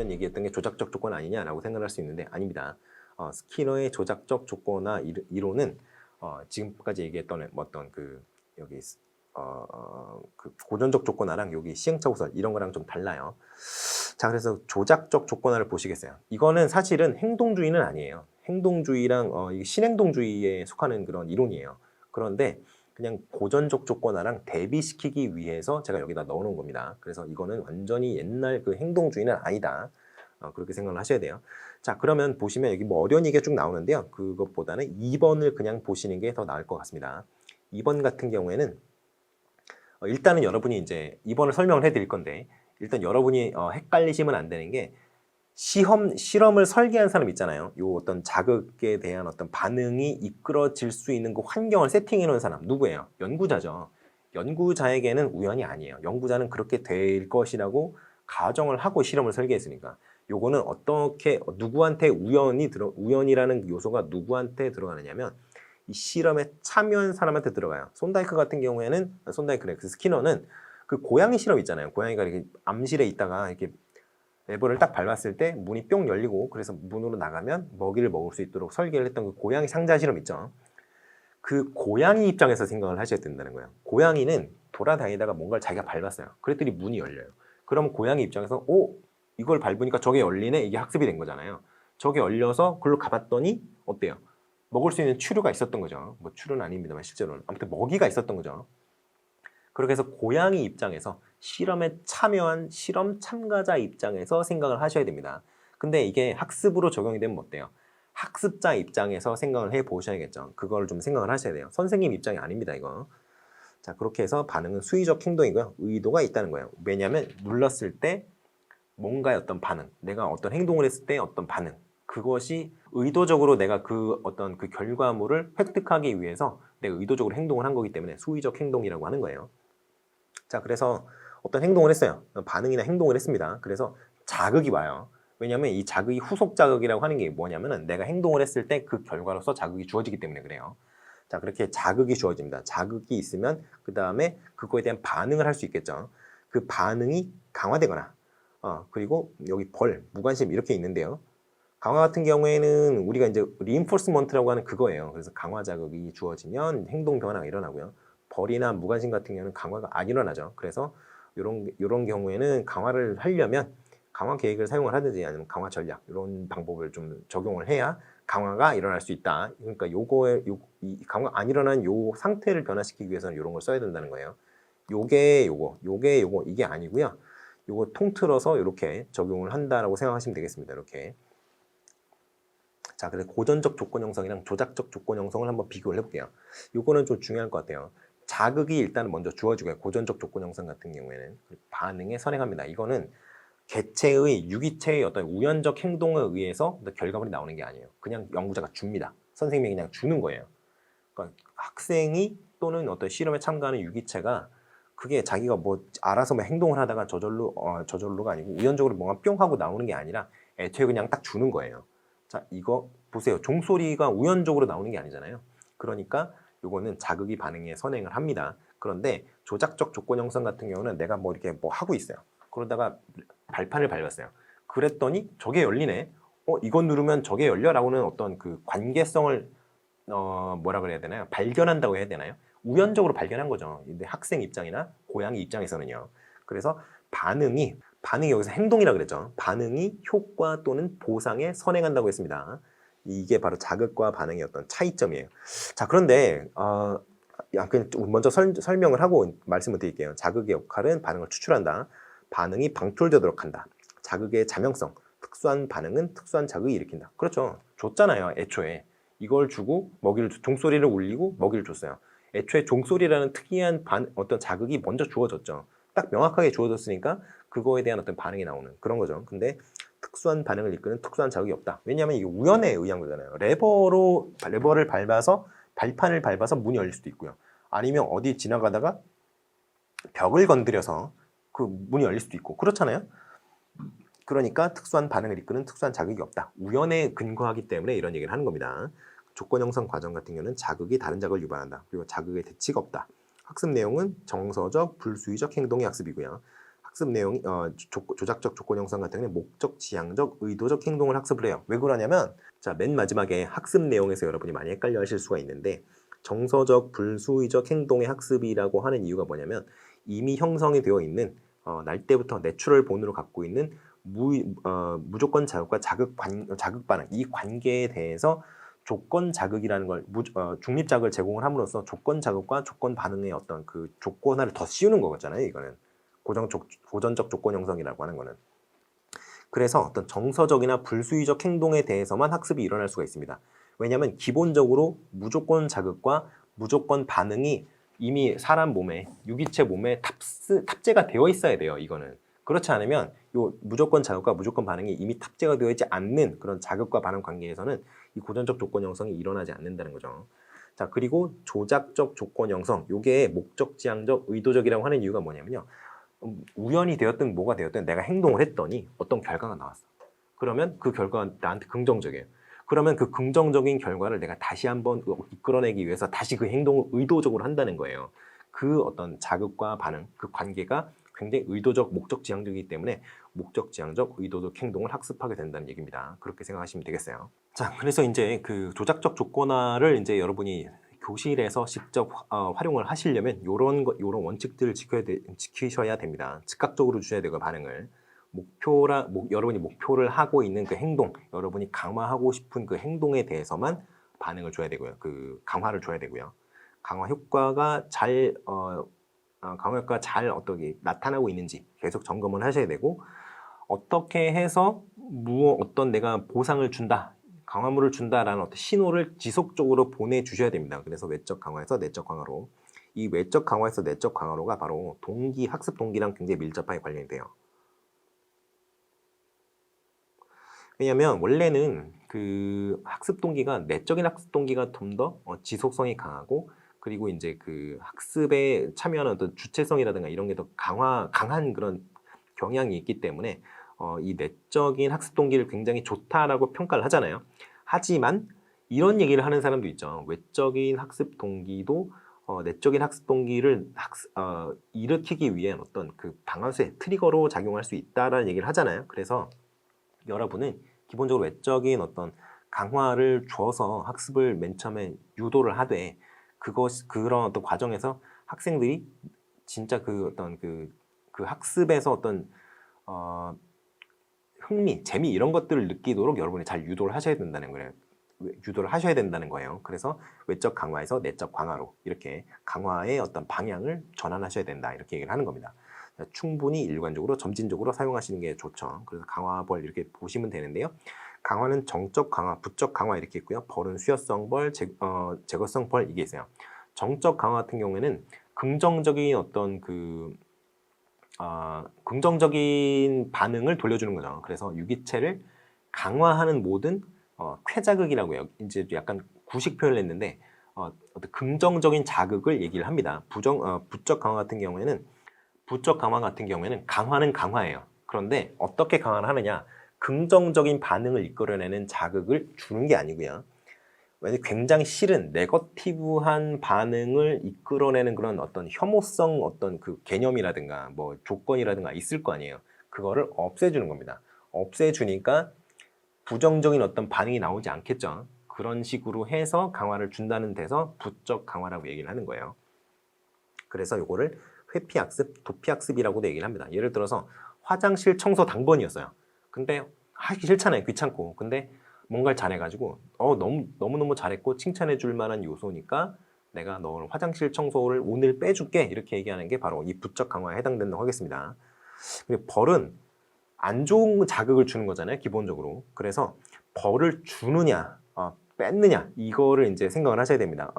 전에 얘기했던 게 조작적 조건 아니냐라고 생각할 수 있는데 아닙니다. 스키너의 조작적 조건화 이론은 지금까지 얘기했던 어떤 그 여기 그 고전적 조건화랑 여기 시행착오 설 이런 거랑 좀 달라요. 자, 그래서 조작적 조건화를 보시겠어요. 이거는 사실은 행동주의는 아니에요. 행동주의랑 이게 신행동주의에 속하는 그런 이론이에요. 그런데 그냥 고전적 조건화랑 대비시키기 위해서 제가 여기다 넣어놓은 겁니다. 그래서 이거는 완전히 옛날 그 행동주의는 아니다. 그렇게 생각을 하셔야 돼요. 자, 그러면 보시면 여기 뭐 어려운 얘기가 쭉 나오는데요. 그것보다는 2번을 그냥 보시는 게 더 나을 것 같습니다. 2번 같은 경우에는 일단은 여러분이 이제 2번을 설명을 해드릴 건데 일단 여러분이 헷갈리시면 안 되는 게 실험을 설계한 사람 있잖아요. 요 어떤 자극에 대한 어떤 반응이 이끌어질 수 있는 그 환경을 세팅해 놓은 사람 누구예요? 연구자죠. 연구자에게는 우연이 아니에요. 연구자는 그렇게 될 것이라고 가정을 하고 실험을 설계했으니까. 요거는 어떻게 누구한테 우연이라는 요소가 누구한테 들어가느냐면 이 실험에 참여한 사람한테 들어가요. 손다이크 같은 경우에는 그 스키너는 그 고양이 실험 있잖아요. 고양이가 이렇게 암실에 있다가 이렇게 레버를 딱 밟았을 때 문이 뿅 열리고 그래서 문으로 나가면 먹이를 먹을 수 있도록 설계를 했던 그 고양이 상자 실험 있죠. 그 고양이 입장에서 생각을 하셔야 된다는 거예요. 고양이는 돌아다니다가 뭔가를 자기가 밟았어요. 그랬더니 문이 열려요. 그럼 고양이 입장에서 이걸 밟으니까 저게 열리네? 이게 학습이 된 거잖아요. 저게 열려서 그걸로 가봤더니 어때요? 먹을 수 있는 추류가 있었던 거죠. 뭐 추류는 아닙니다만 실제로는. 아무튼 먹이가 있었던 거죠. 그렇게 해서 고양이 입장에서 실험에 참여한 실험 참가자 입장에서 생각을 하셔야 됩니다. 근데 이게 학습으로 적용이 되면 어때요? 학습자 입장에서 생각을 해보셔야겠죠. 그걸 좀 생각을 하셔야 돼요. 선생님 입장이 아닙니다, 이거. 자, 그렇게 해서 반응은 수의적 행동이고요. 의도가 있다는 거예요. 왜냐하면 눌렀을 때 뭔가의 어떤 반응, 내가 어떤 행동을 했을 때 어떤 반응, 그것이 의도적으로 내가 그 어떤 그 결과물을 획득하기 위해서 내가 의도적으로 행동을 한 거기 때문에 수의적 행동이라고 하는 거예요. 자, 그래서 어떤 행동을 했어요. 반응이나 행동을 했습니다. 그래서 자극이 와요. 왜냐하면 이 자극이 후속 자극이라고 하는 게 뭐냐면은 내가 행동을 했을 때 그 결과로서 자극이 주어지기 때문에 그래요. 자, 그렇게 자극이 주어집니다. 자극이 있으면 그 다음에 그거에 대한 반응을 할 수 있겠죠. 그 반응이 강화되거나 그리고 여기 무관심 이렇게 있는데요. 강화 같은 경우에는 우리가 이제 리인포스먼트라고 하는 그거예요. 그래서 강화 자극이 주어지면 행동 변화가 일어나고요. 벌이나 무관심 같은 경우는 강화가 안 일어나죠. 그래서 이런 경우에는 강화를 하려면 강화 계획을 사용을 하든지 아니면 강화 전략 이런 방법을 좀 적용을 해야 강화가 일어날 수 있다. 그러니까 이 강화 안 일어난 요 상태를 변화시키기 위해서는 이런 걸 써야 된다는 거예요. 요게 요거 이게 아니고요. 요거 통틀어서 이렇게 적용을 한다라고 생각하시면 되겠습니다. 이렇게. 자, 그래서 고전적 조건 형성이랑 조작적 조건 형성을 한번 비교를 해볼게요. 요거는 좀 중요할 것 같아요. 자극이 일단 먼저 주어지고요. 고전적 조건 형성 같은 경우에는 반응에 선행합니다. 이거는 개체의 유기체의 어떤 우연적 행동에 의해서 결과물이 나오는 게 아니에요. 그냥 연구자가 줍니다. 선생님이 그냥 주는 거예요. 그러니까 학생이 또는 어떤 실험에 참가하는 유기체가 그게 자기가 뭐 알아서 뭐 행동을 하다가 저절로가 아니고 우연적으로 뭔가 뿅 하고 나오는 게 아니라 애초에 그냥 딱 주는 거예요. 자, 이거 보세요. 종소리가 우연적으로 나오는 게 아니잖아요. 그러니까 요거는 자극이 반응에 선행을 합니다. 그런데 조작적 조건 형성 같은 경우는 내가 뭐 이렇게 뭐 하고 있어요. 그러다가 발판을 밟았어요. 그랬더니 저게 열리네. 이건 누르면 저게 열려라고는 어떤 그 관계성을 뭐라 그래야 되나요? 발견한다고 해야 되나요? 우연적으로 발견한 거죠. 근데 학생 입장이나 고양이 입장에서는요. 그래서 반응이 여기서 행동이라 그랬죠. 반응이 효과 또는 보상에 선행한다고 했습니다. 이게 바로 자극과 반응의 어떤 차이점이에요. 자, 그런데 먼저 설명을 하고 말씀을 드릴게요. 자극의 역할은 반응을 추출한다. 반응이 방출되도록 한다. 자극의 자명성, 특수한 반응은 특수한 자극을 일으킨다. 그렇죠. 줬잖아요, 애초에. 이걸 주고 종소리를 울리고 먹이를 줬어요. 애초에 종소리라는 특이한 어떤 자극이 먼저 주어졌죠. 딱 명확하게 주어졌으니까 그거에 대한 어떤 반응이 나오는 그런 거죠. 근데 특수한 반응을 이끄는 특수한 자극이 없다. 왜냐하면 이게 우연에 의한 거잖아요. 레버를 밟아서 발판을 밟아서 문이 열릴 수도 있고요. 아니면 어디 지나가다가 벽을 건드려서 그 문이 열릴 수도 있고 그렇잖아요. 그러니까 특수한 반응을 이끄는 특수한 자극이 없다. 우연에 근거하기 때문에 이런 얘기를 하는 겁니다. 조건 형성 과정 같은 경우는 자극이 다른 자극을 유발한다. 그리고 자극의 대치가 없다. 학습 내용은 정서적, 불수의적 행동의 학습이고요. 학습 내용이 조작적 조건 형성 같은 경우는 목적, 지향적, 의도적 행동을 학습을 해요. 왜 그러냐면 자, 맨 마지막에 학습 내용에서 여러분이 많이 헷갈려 하실 수가 있는데 정서적, 불수의적 행동의 학습이라고 하는 이유가 뭐냐면 이미 형성이 되어 있는 날 때부터 내추럴 본으로 갖고 있는 무조건 자극과 자극 반응 이 관계에 대해서 조건 자극이라는 걸 중립 자극을 제공을 함으로써 조건 자극과 조건 반응의 어떤 그 조건화를 더 씌우는 거잖아요. 이거는 고전적 조건 형성이라고 하는 거는. 그래서 어떤 정서적이나 불수의적 행동에 대해서만 학습이 일어날 수가 있습니다. 왜냐하면 기본적으로 무조건 자극과 무조건 반응이 이미 사람 몸에, 유기체 몸에 탑재가 되어 있어야 돼요. 이거는. 그렇지 않으면 요 무조건 자극과 무조건 반응이 이미 탑재가 되어 있지 않는 그런 자극과 반응 관계에서는 이 고전적 조건 형성이 일어나지 않는다는 거죠. 자, 그리고 조작적 조건 형성, 요게 목적, 지향적, 의도적이라고 하는 이유가 뭐냐면요. 우연이 되었든 뭐가 되었든 내가 행동을 했더니 어떤 결과가 나왔어. 그러면 그 결과가 나한테 긍정적이에요. 그러면 그 긍정적인 결과를 내가 다시 한번 이끌어내기 위해서 다시 그 행동을 의도적으로 한다는 거예요. 그 어떤 자극과 반응, 그 관계가 굉장히 의도적, 목적 지향적이기 때문에 목적 지향적, 의도적 행동을 학습하게 된다는 얘기입니다. 그렇게 생각하시면 되겠어요. 자, 그래서 이제 그 조작적 조건화를 이제 여러분이 교실에서 직접 활용을 하시려면 요런 원칙들을 지키셔야 됩니다. 즉각적으로 주셔야 되고 반응을. 여러분이 목표를 하고 있는 그 행동, 여러분이 강화하고 싶은 그 행동에 대해서만 반응을 줘야 되고요. 그 강화를 줘야 되고요. 강화 효과가 잘 어떻게 나타나고 있는지 계속 점검을 하셔야 되고, 어떻게 해서 어떤 내가 보상을 준다, 강화물을 준다라는 어떤 신호를 지속적으로 보내주셔야 됩니다. 그래서 외적 강화에서 내적 강화로. 이 외적 강화에서 내적 강화로가 바로 학습 동기랑 굉장히 밀접하게 관련이 돼요. 왜냐하면 원래는 그 학습 동기가 내적인 학습 동기가 좀 더 지속성이 강하고, 그리고 이제 그 학습에 참여하는 어떤 주체성이라든가 이런 게 더 강한 그런 경향이 있기 때문에 이 내적인 학습 동기를 굉장히 좋다라고 평가를 하잖아요. 하지만 이런 얘기를 하는 사람도 있죠. 외적인 학습 동기도 내적인 학습 동기를 일으키기 위한 어떤 그 방아쇠, 트리거로 작용할 수 있다라는 얘기를 하잖아요. 그래서 여러분은 기본적으로 외적인 어떤 강화를 줘서 학습을 맨 처음에 유도를 하되 그런 어떤 과정에서 학생들이 진짜 그 어떤 그 학습에서 어떤 흥미, 재미 이런 것들을 느끼도록 여러분이 잘 유도를 하셔야 된다는 거예요. 그래서 외적 강화에서 내적 강화로 이렇게 강화의 어떤 방향을 전환하셔야 된다 이렇게 얘기를 하는 겁니다. 충분히 일관적으로 점진적으로 사용하시는 게 좋죠. 그래서 강화벌 이렇게 보시면 되는데요. 강화는 정적 강화, 부적 강화 이렇게 있고요. 벌은 수여성 벌, 제거성 벌 이게 있어요. 정적 강화 같은 경우에는 긍정적인 어떤 긍정적인 반응을 돌려주는 거죠. 그래서 유기체를 강화하는 모든 쾌자극이라고 해요. 이제 약간 구식 표현을 했는데 어떤 긍정적인 자극을 얘기를 합니다. 부적 강화 같은 경우에는 강화는 강화예요. 그런데 어떻게 강화를 하느냐? 긍정적인 반응을 이끌어내는 자극을 주는 게 아니고요. 왜냐면 굉장히 싫은 네거티브한 반응을 이끌어내는 그런 어떤 혐오성 어떤 그 개념이라든가 뭐 조건이라든가 있을 거 아니에요. 그거를 없애주는 겁니다. 없애주니까 부정적인 어떤 반응이 나오지 않겠죠. 그런 식으로 해서 강화를 준다는 데서 부적 강화라고 얘기를 하는 거예요. 그래서 이거를 회피학습, 도피학습이라고도 얘기를 합니다. 예를 들어서 화장실 청소 당번이었어요. 근데 하기 싫잖아요. 귀찮고. 근데 뭔가를 잘해가지고 너무너무 잘했고 칭찬해 줄 만한 요소니까 내가 너 화장실 청소를 오늘 빼줄게 이렇게 얘기하는 게 바로 이 부적 강화에 해당된다고 하겠습니다. 그리고 벌은 안 좋은 자극을 주는 거잖아요. 기본적으로. 그래서 벌을 주느냐 뺐느냐 이거를 이제 생각을 하셔야 됩니다.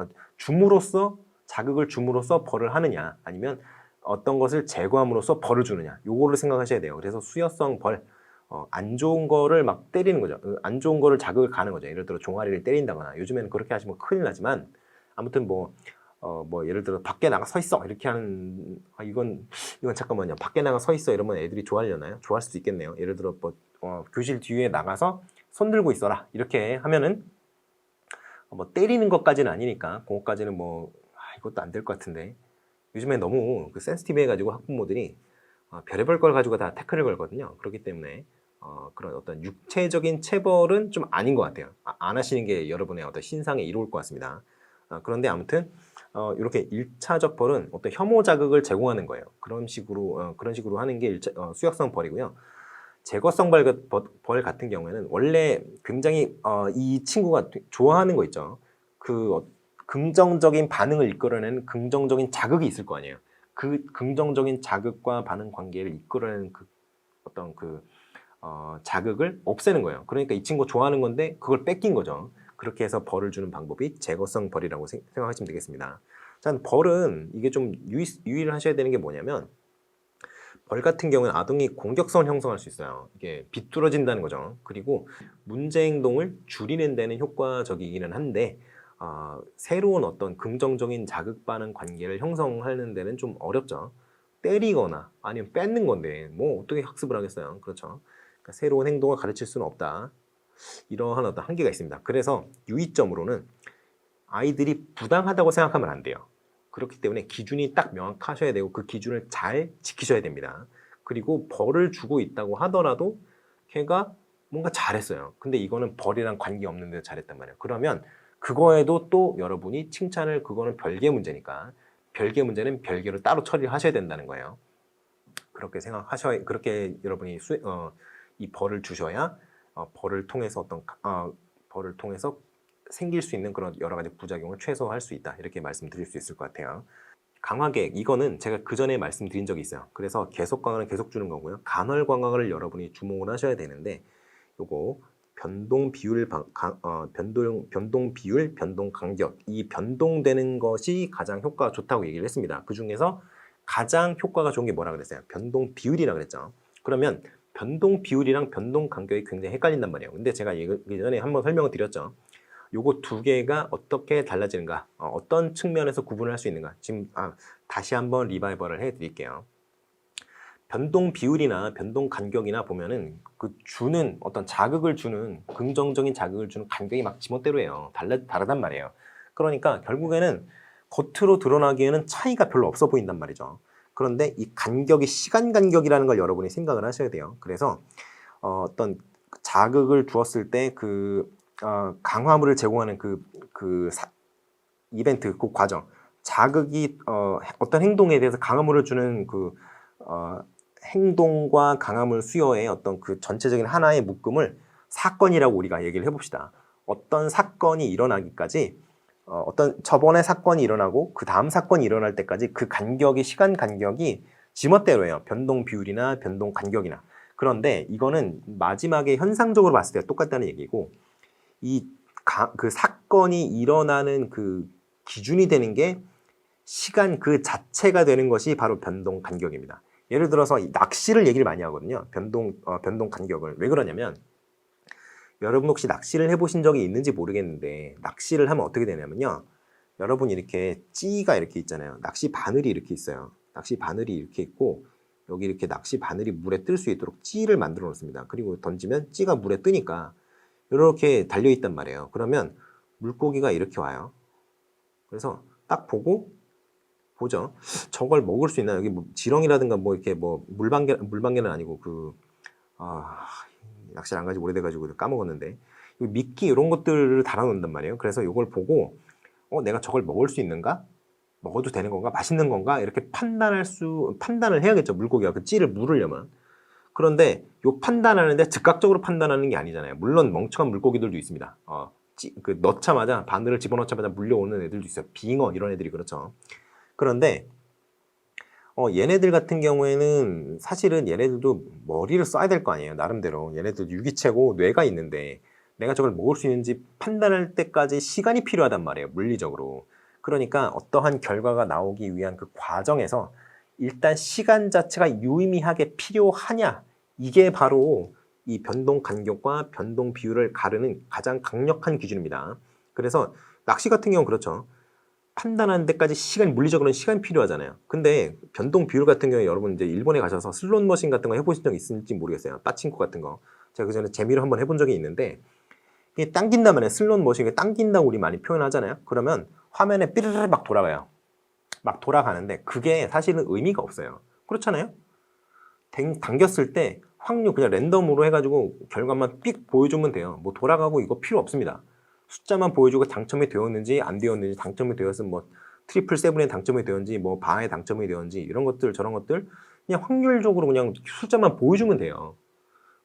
자극을 줌으로써 벌을 하느냐 아니면 어떤 것을 제거함으로써 벌을 주느냐 요거를 생각하셔야 돼요. 그래서 수여성 벌 안 좋은 거를 막 때리는 거죠. 안 좋은 거를 자극을 가는 거죠. 예를 들어 종아리를 때린다거나 요즘에는 그렇게 하시면 큰일 나지만 아무튼 뭐 예를 들어 밖에 나가 서 있어 이렇게 하는 이건 잠깐만요. 밖에 나가 서 있어 이러면 애들이 좋아하려나요? 좋아할 수도 있겠네요. 예를 들어 교실 뒤에 나가서 손 들고 있어라 이렇게 하면은 때리는 것까지는 아니니까 그거까지는 이것도 안 될 것 같은데 요즘에 너무 센시티브해가지고 학부모들이 별의별 걸 가지고 다 태클을 걸거든요. 그렇기 때문에 그런 어떤 육체적인 체벌은 좀 아닌 것 같아요. 안 하시는 게 여러분의 어떤 신상에 이로울 것 같습니다. 그런데 아무튼 이렇게 1차적 벌은 어떤 혐오 자극을 제공하는 거예요. 그런 식으로 하는 게 수역성 벌이고요. 제거성 벌 같은 경우에는 원래 굉장히 이 친구가 좋아하는 거 있죠. 긍정적인 반응을 이끌어내는 긍정적인 자극이 있을 거 아니에요. 그 긍정적인 자극과 반응 관계를 이끌어내는 어떤 자극을 없애는 거예요. 그러니까 이 친구 좋아하는 건데 그걸 뺏긴 거죠. 그렇게 해서 벌을 주는 방법이 제거성 벌이라고 생각하시면 되겠습니다. 자, 벌은 이게 좀 유의를 하셔야 되는 게 뭐냐면 벌 같은 경우는 아동이 공격성을 형성할 수 있어요. 이게 비뚤어진다는 거죠. 그리고 문제 행동을 줄이는 데는 효과적이기는 한데 새로운 어떤 긍정적인 자극 반응 관계를 형성하는 데는 좀 어렵죠. 때리거나 아니면 뺏는 건데 뭐 어떻게 학습을 하겠어요. 그렇죠. 그러니까 새로운 행동을 가르칠 수는 없다. 이러한 어떤 한계가 있습니다. 그래서 유의점으로는 아이들이 부당하다고 생각하면 안 돼요. 그렇기 때문에 기준이 딱 명확하셔야 되고 그 기준을 잘 지키셔야 됩니다. 그리고 벌을 주고 있다고 하더라도 걔가 뭔가 잘했어요. 근데 이거는 벌이랑 관계없는데 잘했단 말이에요. 그러면 그거에도 또 여러분이 칭찬을 그거는 별개 문제니까 별개 문제는 별개로 따로 처리를 하셔야 된다는 거예요. 그렇게 여러분이 이 벌을 주셔야 벌을 통해서 생길 수 있는 그런 여러 가지 부작용을 최소화할 수 있다. 이렇게 말씀드릴 수 있을 것 같아요. 강화계획, 이거는 제가 그 전에 말씀드린 적이 있어요. 그래서 계속 강화는 계속 주는 거고요. 간헐 강화를 여러분이 주목을 하셔야 되는데 요거 변동 비율, 변동 간격, 이 변동되는 것이 가장 효과가 좋다고 얘기를 했습니다. 그 중에서 가장 효과가 좋은 게 뭐라 그랬어요? 변동 비율이라 그랬죠. 그러면 변동 비율이랑 변동 간격이 굉장히 헷갈린단 말이에요. 근데 제가 예전에 한번 설명을 드렸죠. 요거 두 개가 어떻게 달라지는가, 어떤 측면에서 구분을 할 수 있는가. 지금 다시 한번 리바이벌을 해드릴게요. 변동 비율이나 변동 간격이나 보면은 주는 어떤 자극을 주는 긍정적인 자극을 주는 간격이 막 지멋대로예요. 다르단 말이에요. 그러니까 결국에는 겉으로 드러나기에는 차이가 별로 없어 보인단 말이죠. 그런데 이 간격이 시간 간격이라는 걸 여러분이 생각을 하셔야 돼요. 그래서 어떤 자극을 주었을 때 강화물을 제공하는 이벤트, 그 과정, 자극이 어떤 행동에 대해서 강화물을 주는 행동과 강화물 수요의 어떤 전체적인 하나의 묶음을 사건이라고 우리가 얘기를 해봅시다. 어떤 사건이 일어나기까지 저번에 사건이 일어나고 그 다음 사건이 일어날 때까지 시간 간격이 지멋대로예요. 변동 비율이나 변동 간격이나. 그런데 이거는 마지막에 현상적으로 봤을 때 똑같다는 얘기고, 그 사건이 일어나는 기준이 되는 게 시간 그 자체가 되는 것이 바로 변동 간격입니다. 예를 들어서 낚시를 얘기를 많이 하거든요. 변동 간격을. 왜 그러냐면 여러분 혹시 낚시를 해보신 적이 있는지 모르겠는데 낚시를 하면 어떻게 되냐면요. 여러분 이렇게 찌가 이렇게 있잖아요. 낚시 바늘이 이렇게 있어요. 낚시 바늘이 이렇게 있고 여기 이렇게 낚시 바늘이 물에 뜰 수 있도록 찌를 만들어 놓습니다. 그리고 던지면 찌가 물에 뜨니까 이렇게 달려있단 말이에요. 그러면 물고기가 이렇게 와요. 그래서 딱 보죠. 저걸 먹을 수 있나? 여기 뭐 지렁이라든가 이렇게 물방개는 아니고 낚시를 안 가지고 오래돼가지고 까먹었는데 미끼 이런 것들을 달아놓는단 말이에요. 그래서 이걸 보고 내가 저걸 먹을 수 있는가? 먹어도 되는 건가? 맛있는 건가? 이렇게 판단을 해야겠죠. 물고기가 그 찌를 물으려면. 그런데 요 판단하는데 즉각적으로 판단하는 게 아니잖아요. 물론 멍청한 물고기들도 있습니다. 바늘을 집어넣자마자 물려오는 애들도 있어요. 빙어 이런 애들이 그렇죠. 그런데 얘네들 같은 경우에는 사실은 얘네들도 머리를 써야 될 거 아니에요. 나름대로. 얘네들 유기체고 뇌가 있는데 내가 저걸 먹을 수 있는지 판단할 때까지 시간이 필요하단 말이에요. 물리적으로. 그러니까 어떠한 결과가 나오기 위한 그 과정에서 일단 시간 자체가 유의미하게 필요하냐, 이게 바로 이 변동 간격과 변동 비율을 가르는 가장 강력한 기준입니다. 그래서 낚시 같은 경우는 그렇죠. 판단하는 데까지 물리적으로는 시간이 필요하잖아요. 근데 변동 비율 같은 경우에 여러분 이제 일본에 가셔서 슬롯 머신 같은 거 해보신 적 있을지 모르겠어요. 빠친코 같은 거. 제가 그 전에 재미로 한번 해본 적이 있는데 이게 당긴단 말이에요. 슬롯 머신이 당긴다고 우리 많이 표현하잖아요. 그러면 화면에 삐르르 막 돌아가요. 막 돌아가는데 그게 사실은 의미가 없어요. 그렇잖아요. 당겼을 때 확률 그냥 랜덤으로 해가지고 결과만 삑 보여주면 돼요. 뭐 돌아가고 이거 필요 없습니다. 숫자만 보여주고 당첨이 되었는지 안 되었는지, 당첨이 되었으면 뭐 트리플 세븐에 당첨이 되었는지, 뭐 바에 당첨이 되었는지, 이런 것들 저런 것들 그냥 확률적으로 그냥 숫자만 보여주면 돼요.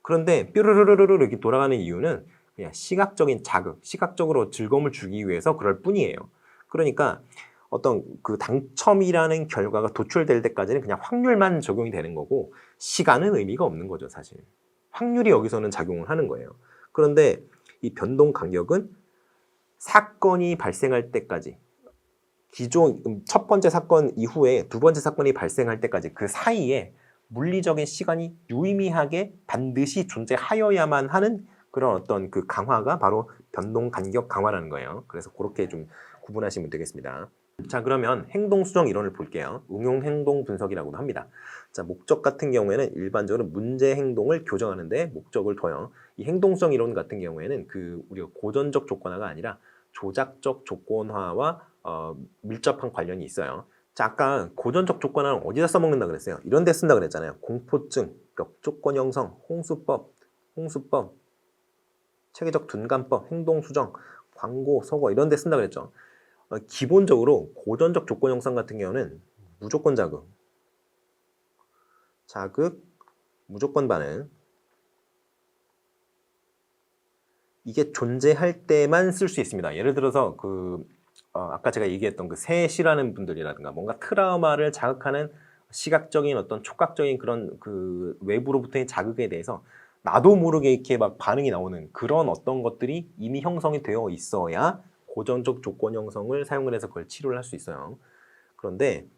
그런데 뾰르르르르 이렇게 돌아가는 이유는 그냥 시각적인 자극, 시각적으로 즐거움을 주기 위해서 그럴 뿐이에요. 그러니까 어떤 그 당첨이라는 결과가 도출될 때까지는 그냥 확률만 적용이 되는 거고, 시간은 의미가 없는 거죠, 사실. 확률이 여기서는 작용을 하는 거예요. 그런데 이 변동 간격은 사건이 발생할 때까지, 기존 첫 번째 사건 이후에 두 번째 사건이 발생할 때까지 그 사이에 물리적인 시간이 유의미하게 반드시 존재하여야만 하는 그런 어떤 그 강화가 바로 변동 간격 강화라는 거예요. 그래서 그렇게 좀 구분하시면 되겠습니다. 자, 그러면 행동 수정 이론을 볼게요. 응용 행동 분석이라고도 합니다. 자, 목적 같은 경우에는 일반적으로 문제 행동을 교정하는데 목적을 둬요. 이 행동 수정 이론 같은 경우에는 그 우리가 고전적 조건화가 아니라 조작적 조건화와 밀접한 관련이 있어요. 자, 아까 고전적 조건화는 어디다 써먹는다 그랬어요? 이런 데 쓴다 그랬잖아요. 공포증, 역조건 형성, 홍수법, 체계적 둔감법, 행동수정, 광고, 서거 이런 데 쓴다 그랬죠. 기본적으로 고전적 조건 형성 같은 경우는 무조건 자극, 무조건 반응, 이게 존재할 때만 쓸 수 있습니다. 예를 들어서 아까 제가 얘기했던 그 새 싫어하는 분들이라든가 뭔가 트라우마를 자극하는 시각적인 어떤 촉각적인 그런 그 외부로부터의 자극에 대해서 나도 모르게 이렇게 막 반응이 나오는 그런 어떤 것들이 이미 형성이 되어 있어야 고전적 조건 형성을 사용을 해서 그걸 치료를 할 수 있어요. 그런데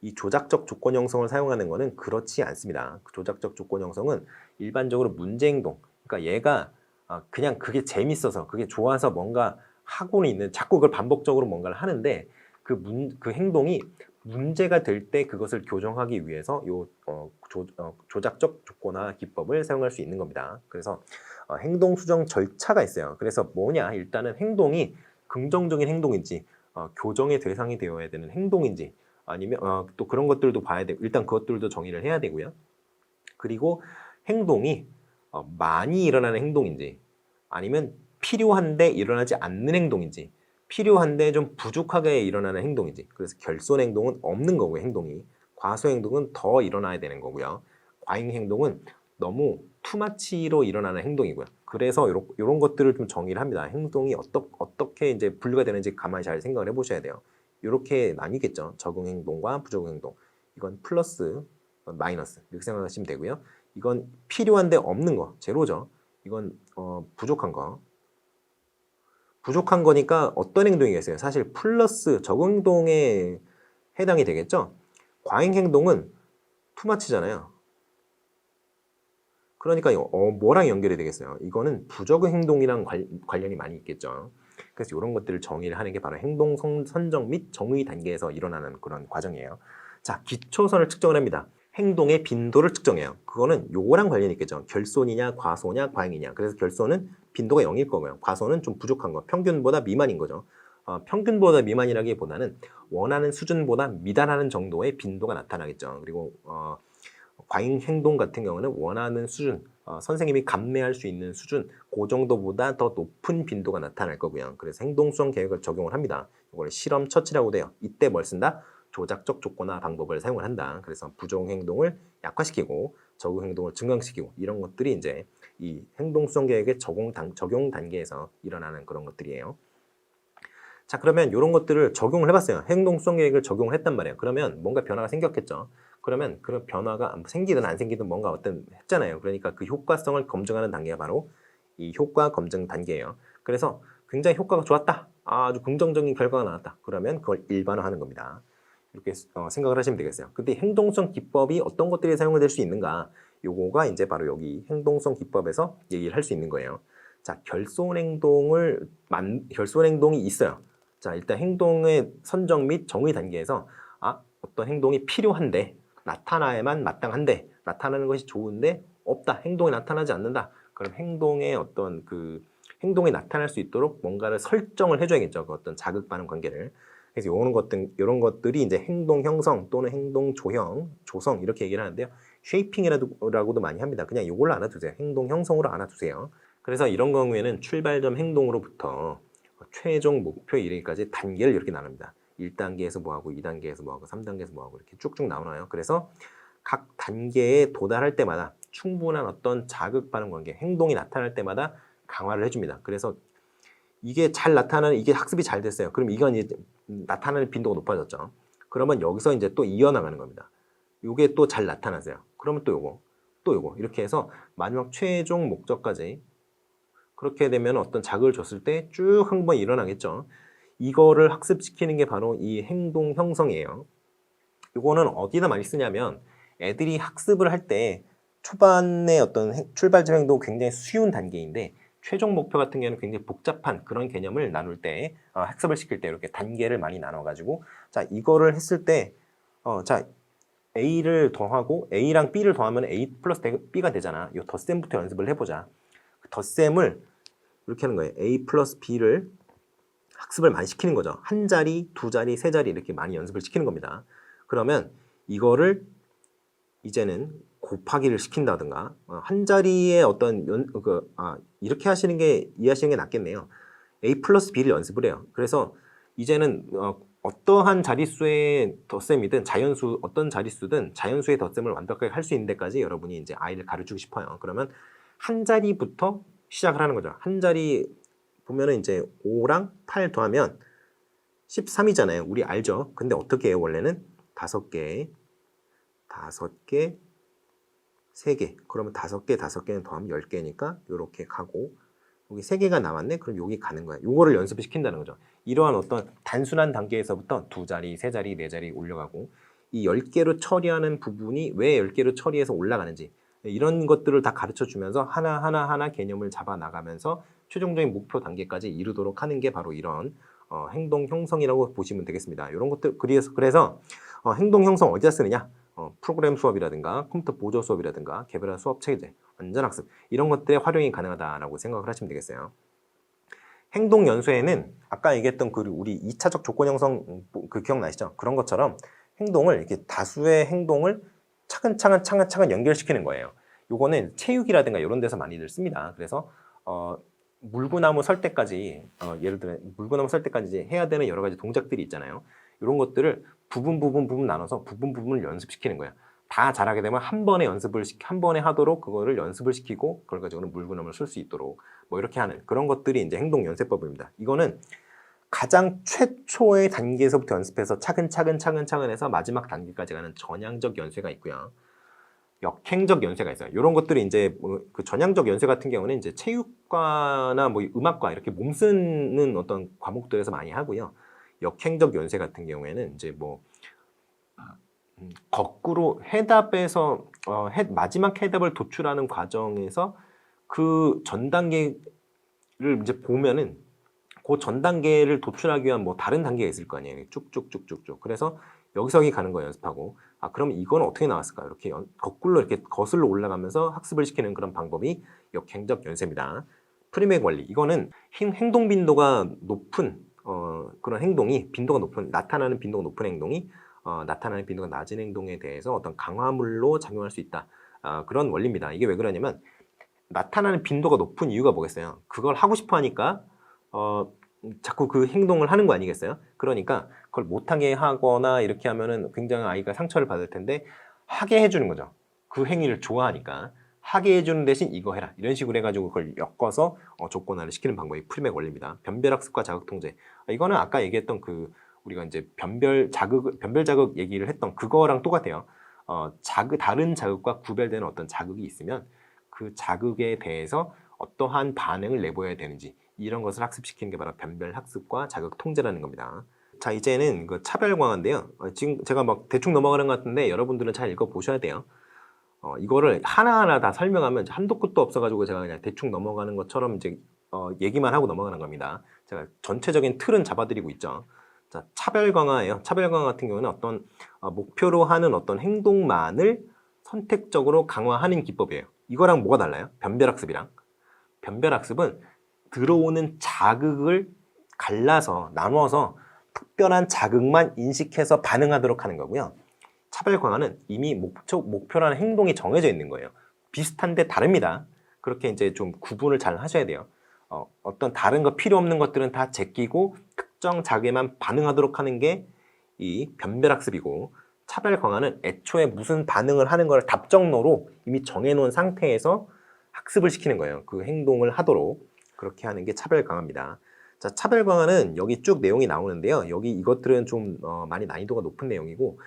이 조작적 조건 형성을 사용하는 것은 그렇지 않습니다. 조작적 조건 형성은 일반적으로 문제 행동, 그러니까 얘가 그냥 그게 재밌어서 그게 좋아서 뭔가 하고는 있는, 자꾸 그걸 반복적으로 뭔가를 하는데 그 행동이 문제가 될 때 그것을 교정하기 위해서 조작적 조건화 기법을 사용할 수 있는 겁니다. 그래서 행동 수정 절차가 있어요. 그래서 뭐냐, 일단은 행동이 긍정적인 행동인지 교정의 대상이 되어야 되는 행동인지, 아니면 또 그런 것들도 봐야 되고, 일단 그것들도 정의를 해야 되고요. 그리고 행동이 많이 일어나는 행동인지, 아니면 필요한데 일어나지 않는 행동인지, 필요한데 좀 부족하게 일어나는 행동인지. 그래서 결손 행동은 없는 거고요, 행동이. 과소 행동은 더 일어나야 되는 거고요. 과잉 행동은 너무 투마치로 일어나는 행동이고요. 그래서 이런 것들을 좀 정의를 합니다. 행동이 어떻게 이제 분류가 되는지 가만히 잘 생각을 해보셔야 돼요. 이렇게 나뉘겠죠. 적응 행동과 부적응 행동. 이건 플러스, 마이너스 이렇게 생각하시면 되고요. 이건 필요한데 없는 거, 제로죠. 이건 부족한 거. 부족한 거니까 어떤 행동이겠어요? 사실 플러스 적응 행동에 해당이 되겠죠. 과잉 행동은 투마치잖아요. 그러니까 뭐랑 연결이 되겠어요? 이거는 부적응 행동이랑 관련이 많이 있겠죠. 그래서 이런 것들을 정의를 하는 게 바로 행동 선정 및 정의 단계에서 일어나는 그런 과정이에요. 자, 기초선을 측정을 합니다. 행동의 빈도를 측정해요. 그거는 요거랑 관련이 있겠죠. 결손이냐, 과소냐, 과잉이냐. 그래서 결손은 빈도가 0일 거고요. 과소는 좀 부족한 거, 평균보다 미만인 거죠. 평균보다 미만이라기보다는 원하는 수준보다 미달하는 정도의 빈도가 나타나겠죠. 그리고 과잉 행동 같은 경우는 원하는 수준, 선생님이 감내할 수 있는 수준, 그 정도보다 더 높은 빈도가 나타날 거고요. 그래서 행동수정 계획을 적용을 합니다. 이걸 실험 처치라고 돼요. 이때 뭘 쓴다? 조작적 조건화 방법을 사용을 한다. 그래서 부정 행동을 약화시키고 적응 행동을 증강시키고, 이런 것들이 이제 이 행동수정 계획의 적용 단계에서 일어나는 그런 것들이에요. 자, 그러면 이런 것들을 적용을 해봤어요. 행동수정 계획을 적용을 했단 말이에요. 그러면 뭔가 변화가 생겼겠죠. 그러면 그런 변화가 생기든 안 생기든 뭔가 했잖아요. 그러니까 그 효과성을 검증하는 단계가 바로 이 효과 검증 단계예요. 그래서 굉장히 효과가 좋았다, 아주 긍정적인 결과가 나왔다, 그러면 그걸 일반화하는 겁니다. 이렇게 생각을 하시면 되겠어요. 근데 행동성 기법이 어떤 것들이 사용될 수 있는가, 요거가 이제 바로 여기 행동성 기법에서 얘기를 할 수 있는 거예요. 자, 결손 행동이 있어요. 자, 일단 행동의 선정 및 정의 단계에서 어떤 행동이 필요한데, 나타나야만 마땅한데, 나타나는 것이 좋은데 없다, 행동이 나타나지 않는다, 그럼 행동의 행동이 나타날 수 있도록 뭔가를 설정을 해줘야겠죠. 그 어떤 자극 반응 관계를. 그래서 이런 것들이 이제 행동 형성 또는 행동 조성 이렇게 얘기를 하는데요. 쉐이핑이라고도 많이 합니다. 그냥 이걸로 알아두세요. 행동 형성으로 알아두세요. 그래서 이런 경우에는 출발점 행동으로부터 최종 목표 이르기까지 단계를 이렇게 나눕니다. 1단계에서 뭐하고 2단계에서 뭐하고 3단계에서 뭐하고 이렇게 쭉쭉 나오나요? 그래서 각 단계에 도달할 때마다 충분한 어떤 자극 반응 관계, 행동이 나타날 때마다 강화를 해줍니다. 그래서 이게 잘 나타나는, 이게 학습이 잘 됐어요. 그럼 이건 이제 나타나는 빈도가 높아졌죠. 그러면 여기서 이제 또 이어나가는 겁니다. 이게 또 잘 나타나세요. 그러면 또 요거, 또 요거. 이렇게 해서 마지막 최종 목적까지 그렇게 되면 어떤 자극을 줬을 때 쭉 한번 일어나겠죠. 이거를 학습시키는 게 바로 이 행동 형성이에요. 이거는 어디다 많이 쓰냐면 애들이 학습을 할 때 초반에 어떤 출발점 행동 굉장히 쉬운 단계인데 최종 목표 같은 경우는 굉장히 복잡한 그런 개념을 나눌 때 학습을 시킬 때 이렇게 단계를 많이 나눠가지고 자 이거를 했을 때 자 A를 더하고 A랑 B를 더하면 A 플러스 B가 되잖아. 이 덧셈부터 연습을 해보자. 덧셈을 이렇게 하는 거예요. A 플러스 B를 학습을 많이 시키는 거죠. 한 자리, 두 자리, 세 자리 이렇게 많이 연습을 시키는 겁니다. 그러면 이거를 이제는 곱하기를 시킨다든가 한 자리에 어떤 이렇게 하시는 게 이해하시는 게 낫겠네요. A 플러스 B를 연습을 해요. 그래서 이제는 어떠한 자릿수의 덧셈이든 자연수 어떤 자릿수든 자연수의 덧셈을 완벽하게 할 수 있는 데까지 여러분이 이제 아이를 가르치고 싶어요. 그러면 한 자리부터 시작을 하는 거죠. 한 자리 보면은 이제 5랑 8 더하면 13이잖아요. 우리 알죠? 근데 어떻게 해요? 원래는 5개, 3개. 그러면 5개는 더하면 10개니까 이렇게 가고 여기 3개가 나왔네? 그럼 여기 가는 거야. 요거를 연습을 시킨다는 거죠. 이러한 어떤 단순한 단계에서부터 2자리, 3자리, 4자리 올려가고 이 10개로 처리하는 부분이 왜 10개로 처리해서 올라가는지 이런 것들을 다 가르쳐 주면서 하나 개념을 잡아 나가면서 최종적인 목표 단계까지 이루도록 하는 게 바로 이런 행동 형성이라고 보시면 되겠습니다. 이런 것들 그래서 행동 형성 어디다 쓰느냐? 프로그램 수업이라든가 컴퓨터 보조 수업이라든가 개별화 수업 체제, 완전 학습 이런 것들에 활용이 가능하다라고 생각을 하시면 되겠어요. 행동 연수에는 아까 얘기했던 그 우리 2차적 조건 형성 그 기억나시죠? 그런 것처럼 행동을 이렇게 다수의 행동을 차근차근 연결시키는 거예요. 요거는 체육이라든가 이런 데서 많이들 씁니다. 그래서 물구나무 설 때까지 예를 들어 물구나무 설 때까지 해야 되는 여러 가지 동작들이 있잖아요. 이런 것들을 부분 나눠서 부분을 연습시키는 거예요. 다 잘하게 되면 한 번에 하도록 그거를 연습을 시키고 그걸 가지고는 물구나무를 쓸 수 있도록 뭐 이렇게 하는 그런 것들이 이제 행동 연습법입니다. 이거는 가장 최초의 단계에서부터 연습해서 차근차근 해서 마지막 단계까지 가는 전향적 연쇄가 있고요. 역행적 연쇄가 있어요. 이런 것들이 이제 그 전향적 연쇄 같은 경우는 이제 체육과나 뭐 음악과 이렇게 몸 쓰는 어떤 과목들에서 많이 하고요. 역행적 연쇄 같은 경우에는 이제 뭐 거꾸로 해답에서 마지막 해답을 도출하는 과정에서 그 전 단계를 이제 보면은 그 전 단계를 도출하기 위한 뭐 다른 단계가 있을 거 아니에요. 쭉쭉쭉쭉쭉. 그래서 여기서 여기 가는 거 연습하고 그럼 이건 어떻게 나왔을까? 이렇게 거꾸로 이렇게 거슬러 올라가면서 학습을 시키는 그런 방법이 역행적 연쇄입니다. 프리맥 원리. 이거는 행동 빈도가 높은 그런 행동이 나타나는 빈도가 높은 행동이 나타나는 빈도가 낮은 행동에 대해서 어떤 강화물로 작용할 수 있다. 그런 원리입니다. 이게 왜 그러냐면 나타나는 빈도가 높은 이유가 뭐겠어요? 그걸 하고 싶어 하니까 자꾸 그 행동을 하는 거 아니겠어요? 그러니까 그걸 못하게 하거나 이렇게 하면은 굉장히 아이가 상처를 받을 텐데 하게 해주는 거죠. 그 행위를 좋아하니까 하게 해주는 대신 이거 해라 이런 식으로 해가지고 그걸 엮어서 조건화를 시키는 방법이 프리맥 원리입니다. 변별학습과 자극통제. 이거는 아까 얘기했던 그 우리가 이제 변별 자극 얘기를 했던 그거랑 똑같아요. 다른 자극과 구별되는 어떤 자극이 있으면 그 자극에 대해서 어떠한 반응을 내보여야 되는지 이런 것을 학습시키는 게 바로 변별학습과 자극통제라는 겁니다. 자, 이제는 그 차별광화인데요. 지금 제가 막 대충 넘어가는 것 같은데 여러분들은 잘 읽어보셔야 돼요. 이거를 하나하나 다 설명하면 한도 끝도 없어가지고 제가 그냥 대충 넘어가는 것처럼 이제 얘기만 하고 넘어가는 겁니다. 제가 전체적인 틀은 잡아드리고 있죠. 자, 차별광화예요. 차별광화 같은 경우는 어떤 목표로 하는 어떤 행동만을 선택적으로 강화하는 기법이에요. 이거랑 뭐가 달라요? 변별학습이랑. 변별학습은 들어오는 자극을 나눠서 특별한 자극만 인식해서 반응하도록 하는 거고요. 차별 강화는 이미 목표라는 행동이 정해져 있는 거예요. 비슷한데 다릅니다. 그렇게 이제 좀 구분을 잘 하셔야 돼요. 어떤 다른 거 필요 없는 것들은 다 제끼고 특정 자극에만 반응하도록 하는 게 이 변별학습이고, 차별 강화는 애초에 무슨 반응을 하는 걸 답정너로 이미 정해놓은 상태에서 학습을 시키는 거예요. 그 행동을 하도록 그렇게 하는 게 차별 강화입니다. 자, 차별 강화는 여기 쭉 내용이 나오는데요. 여기 이것들은 좀 많이 난이도가 높은 내용이고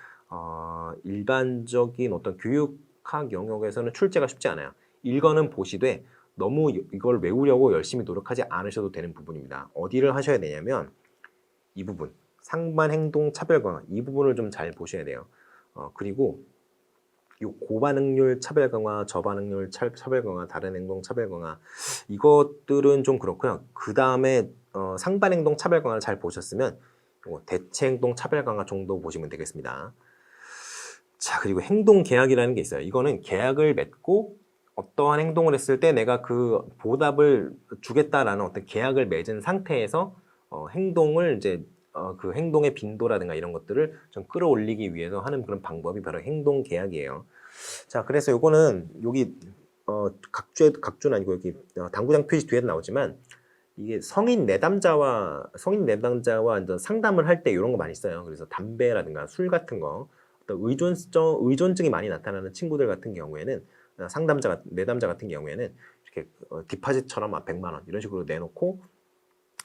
일반적인 어떤 교육학 영역에서는 출제가 쉽지 않아요. 읽어는 보시되 너무 이걸 외우려고 열심히 노력하지 않으셔도 되는 부분입니다. 어디를 하셔야 되냐면 이 부분, 상반행동 차별 강화, 이 부분을 좀 잘 보셔야 돼요. 그리고 이 고반응률 차별 강화, 저반응률 차별 강화, 다른 행동 차별 강화, 이것들은 좀 그렇고요. 그 다음에 상반행동 차별 강화를 잘 보셨으면 대체행동 차별 강화 정도 보시면 되겠습니다. 자, 그리고 행동 계약이라는 게 있어요. 이거는 계약을 맺고 어떠한 행동을 했을 때 내가 그 보답을 주겠다라는 어떤 계약을 맺은 상태에서 행동을 이제 그 행동의 빈도라든가 이런 것들을 좀 끌어올리기 위해서 하는 그런 방법이 바로 행동 계약이에요. 자, 그래서 요거는 여기 각주는 아니고 여기 당구장 표시 뒤에도 나오지만 이게 성인 내담자와 상담을 할 때 이런 거 많이 써요. 그래서 담배라든가 술 같은 거, 어떤 의존증이 많이 나타나는 친구들 같은 경우에는 내담자 같은 경우에는 이렇게 디파짓처럼 100만 원 이런 식으로 내놓고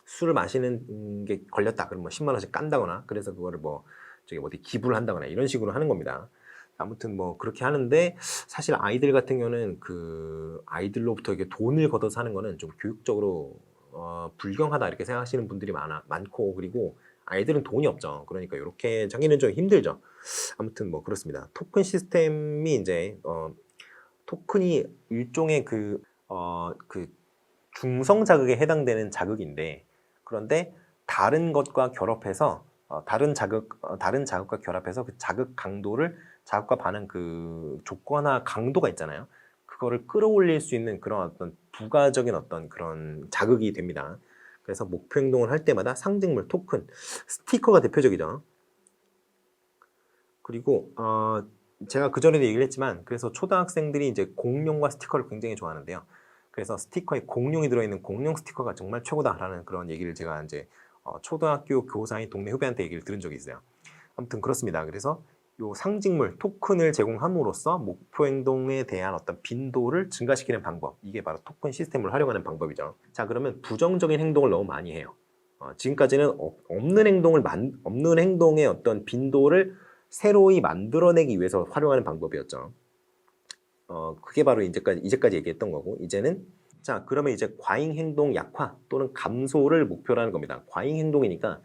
술을 마시는 게 걸렸다 그러면 10만 원씩 깐다거나, 그래서 그거를 뭐 저기 어디 기부를 한다거나 이런 식으로 하는 겁니다. 아무튼 뭐 그렇게 하는데, 사실 아이들 같은 경우는 그 아이들로부터 이게 돈을 걷어서 하는 거는 좀 교육적으로 불경하다 이렇게 생각하시는 분들이 많고, 그리고 아이들은 돈이 없죠. 그러니까 이렇게 자기는 좀 힘들죠. 아무튼 뭐 그렇습니다. 토큰 시스템이 이제 토큰이 일종의 그 중성 자극에 해당되는 자극인데, 그런데 다른 것과 결합해서 다른 자극과 결합해서 그 자극과 반응 그 조건화 강도가 있잖아요. 그거를 끌어올릴 수 있는 그런 어떤 부가적인 어떤 그런 자극이 됩니다. 그래서 목표 행동을 할 때마다 상징물, 토큰, 스티커가 대표적이죠. 그리고 제가 그전에도 얘기를 했지만, 그래서 초등학생들이 이제 공룡과 스티커를 굉장히 좋아하는데요. 그래서 스티커에 공룡이 들어있는 공룡 스티커가 정말 최고다라는 그런 얘기를 제가 이제 초등학교 교사인 동네 후배한테 얘기를 들은 적이 있어요. 아무튼 그렇습니다. 그래서 요 상징물, 토큰을 제공함으로써 목표 행동에 대한 어떤 빈도를 증가시키는 방법, 이게 바로 토큰 시스템을 활용하는 방법이죠. 자, 그러면 부정적인 행동을 너무 많이 해요. 지금까지는 없는 행동의 어떤 빈도를 새로이 만들어내기 위해서 활용하는 방법이었죠. 그게 바로 이제까지 얘기했던 거고, 이제는 자, 그러면 이제 과잉 행동 약화 또는 감소를 목표로 하는 겁니다. 과잉 행동이니까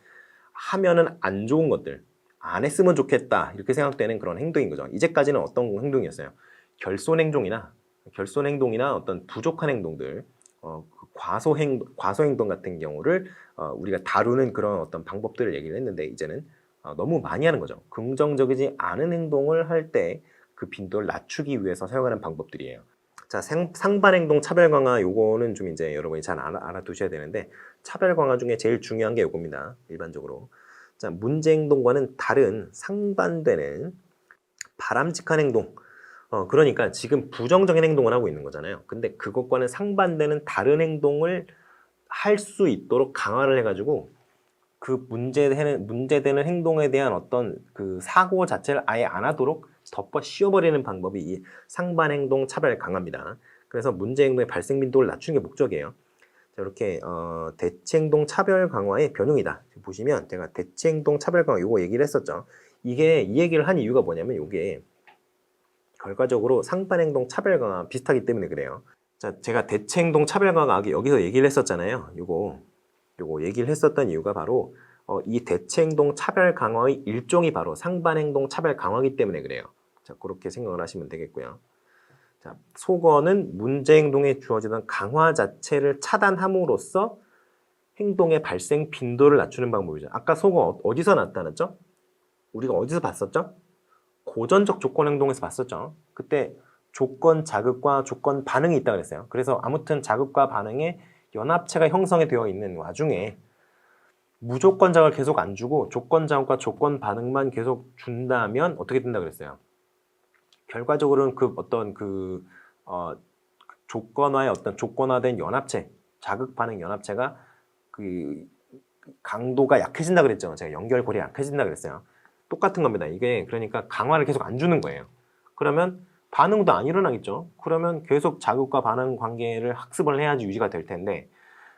하면은 안 좋은 것들, 안 했으면 좋겠다 이렇게 생각되는 그런 행동인 거죠. 이제까지는 어떤 행동이었어요? 결손 행동이나 어떤 부족한 행동들, 과소 행동 같은 경우를 우리가 다루는 그런 어떤 방법들을 얘기를 했는데, 이제는 너무 많이 하는 거죠. 긍정적이지 않은 행동을 할 때 그 빈도를 낮추기 위해서 사용하는 방법들이에요. 자, 상반행동 차별 강화, 요거는 좀 이제 여러분이 잘 알아두셔야 되는데, 차별 강화 중에 제일 중요한 게 요겁니다. 일반적으로. 자, 문제 행동과는 다른 상반되는 바람직한 행동. 그러니까 지금 부정적인 행동을 하고 있는 거잖아요. 근데 그것과는 상반되는 다른 행동을 할 수 있도록 강화를 해가지고 그 문제되는 행동에 대한 어떤 그 사고 자체를 아예 안 하도록 덮어 씌워버리는 방법이 이 상반행동 차별 강화입니다. 그래서 문제 행동의 발생 빈도를 낮추는 게 목적이에요. 자, 이렇게 대체행동 차별 강화의 변형이다. 보시면 제가 대체행동 차별 강화 요거 얘기를 했었죠. 이 얘기를 한 이유가 뭐냐면, 요게 결과적으로 상반행동 차별 강화 비슷하기 때문에 그래요. 자, 제가 대체행동 차별 강화 여기서 얘기를 했었잖아요. 요거 얘기를 했었던 이유가 바로 이 대체행동 차별 강화의 일종이 바로 상반행동 차별 강화이기 때문에 그래요. 자, 그렇게 생각을 하시면 되겠고요. 자, 속어는 문제 행동에 주어지던 강화 자체를 차단함으로써 행동의 발생 빈도를 낮추는 방법이죠. 아까 속어 어디서 나타났죠? 우리가 어디서 봤었죠? 고전적 조건 행동에서 봤었죠. 그때 조건 자극과 조건 반응이 있다고 그랬어요. 그래서 아무튼 자극과 반응의 연합체가 형성이 되어 있는 와중에 무조건 자극을 계속 안 주고 조건 자극과 조건 반응만 계속 준다면 어떻게 된다 그랬어요? 결과적으로는 그 어떤 조건화의 어떤 조건화된 연합체, 자극 반응 연합체가 그 강도가 약해진다 그랬죠. 제가 연결고리 약해진다 그랬어요. 똑같은 겁니다. 이게 그러니까 강화를 계속 안 주는 거예요. 그러면 반응도 안 일어나겠죠. 그러면 계속 자극과 반응 관계를 학습을 해야지 유지가 될 텐데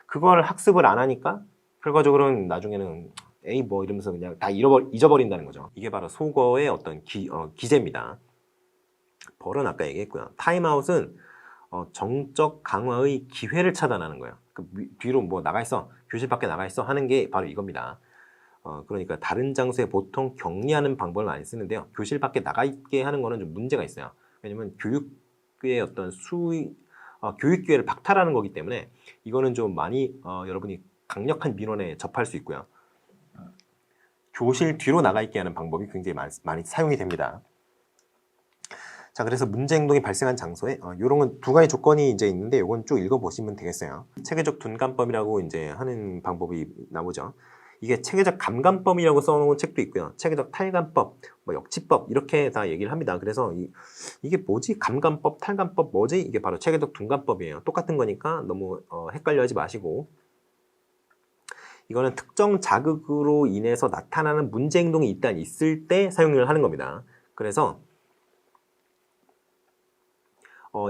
그걸 학습을 안 하니까 결과적으로는 나중에는 에이 뭐 이러면서 그냥 다 잊어버린다는 거죠. 이게 바로 속어의 어떤 기제입니다. 벌은 아까 얘기했고요. 타임아웃은 정적 강화의 기회를 차단하는 거예요. 그 뒤로 뭐 나가 있어, 교실 밖에 나가 있어 하는 게 바로 이겁니다. 그러니까 다른 장소에 보통 격리하는 방법을 많이 쓰는데요. 교실 밖에 나가 있게 하는 거는 좀 문제가 있어요. 왜냐면 교육의 어떤 교육 기회를 박탈하는 거기 때문에 이거는 좀 많이 여러분이 강력한 민원에 접할 수 있고요. 교실 뒤로 나가 있게 하는 방법이 굉장히 많이 사용이 됩니다. 자, 그래서 문제 행동이 발생한 장소에 이런 건 두 가지 조건이 이제 있는데 이건 쭉 읽어보시면 되겠어요. 체계적 둔감법이라고 이제 하는 방법이 나오죠. 이게 체계적 감감법이라고 써놓은 책도 있고요. 체계적 탈감법, 뭐 역치법 이렇게 다 얘기를 합니다. 그래서 이게 뭐지? 감감법, 탈감법 뭐지? 이게 바로 체계적 둔감법이에요. 똑같은 거니까 너무 헷갈려하지 마시고 이거는 특정 자극으로 인해서 나타나는 문제 행동이 일단 있을 때 사용을 하는 겁니다. 그래서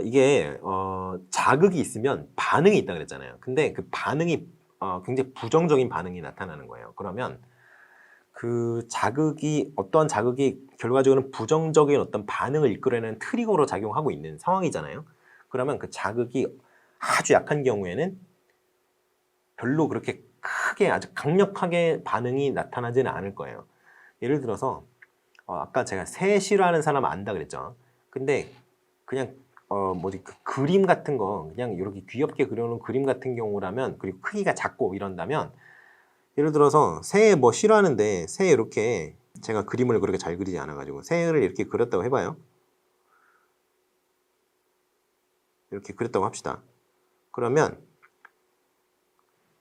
이게 자극이 있으면 반응이 있다 그랬잖아요. 근데 그 반응이 굉장히 부정적인 반응이 나타나는 거예요. 그러면 그 어떤 자극이 결과적으로는 부정적인 어떤 반응을 이끌어내는 트리거로 작용하고 있는 상황이잖아요. 그러면 그 자극이 아주 약한 경우에는 별로 그렇게 크게 아주 강력하게 반응이 나타나지는 않을 거예요. 예를 들어서 아까 제가 새 싫어하는 사람 안다 그랬죠. 근데 그냥 그 그림 같은 거 그냥 이렇게 귀엽게 그려놓은 그림 같은 경우라면 그리고 크기가 작고 이런다면 예를 들어서 새 뭐 싫어하는데 새 이렇게 제가 그림을 그렇게 잘 그리지 않아가지고 새를 이렇게 그렸다고 해봐요. 이렇게 그렸다고 합시다. 그러면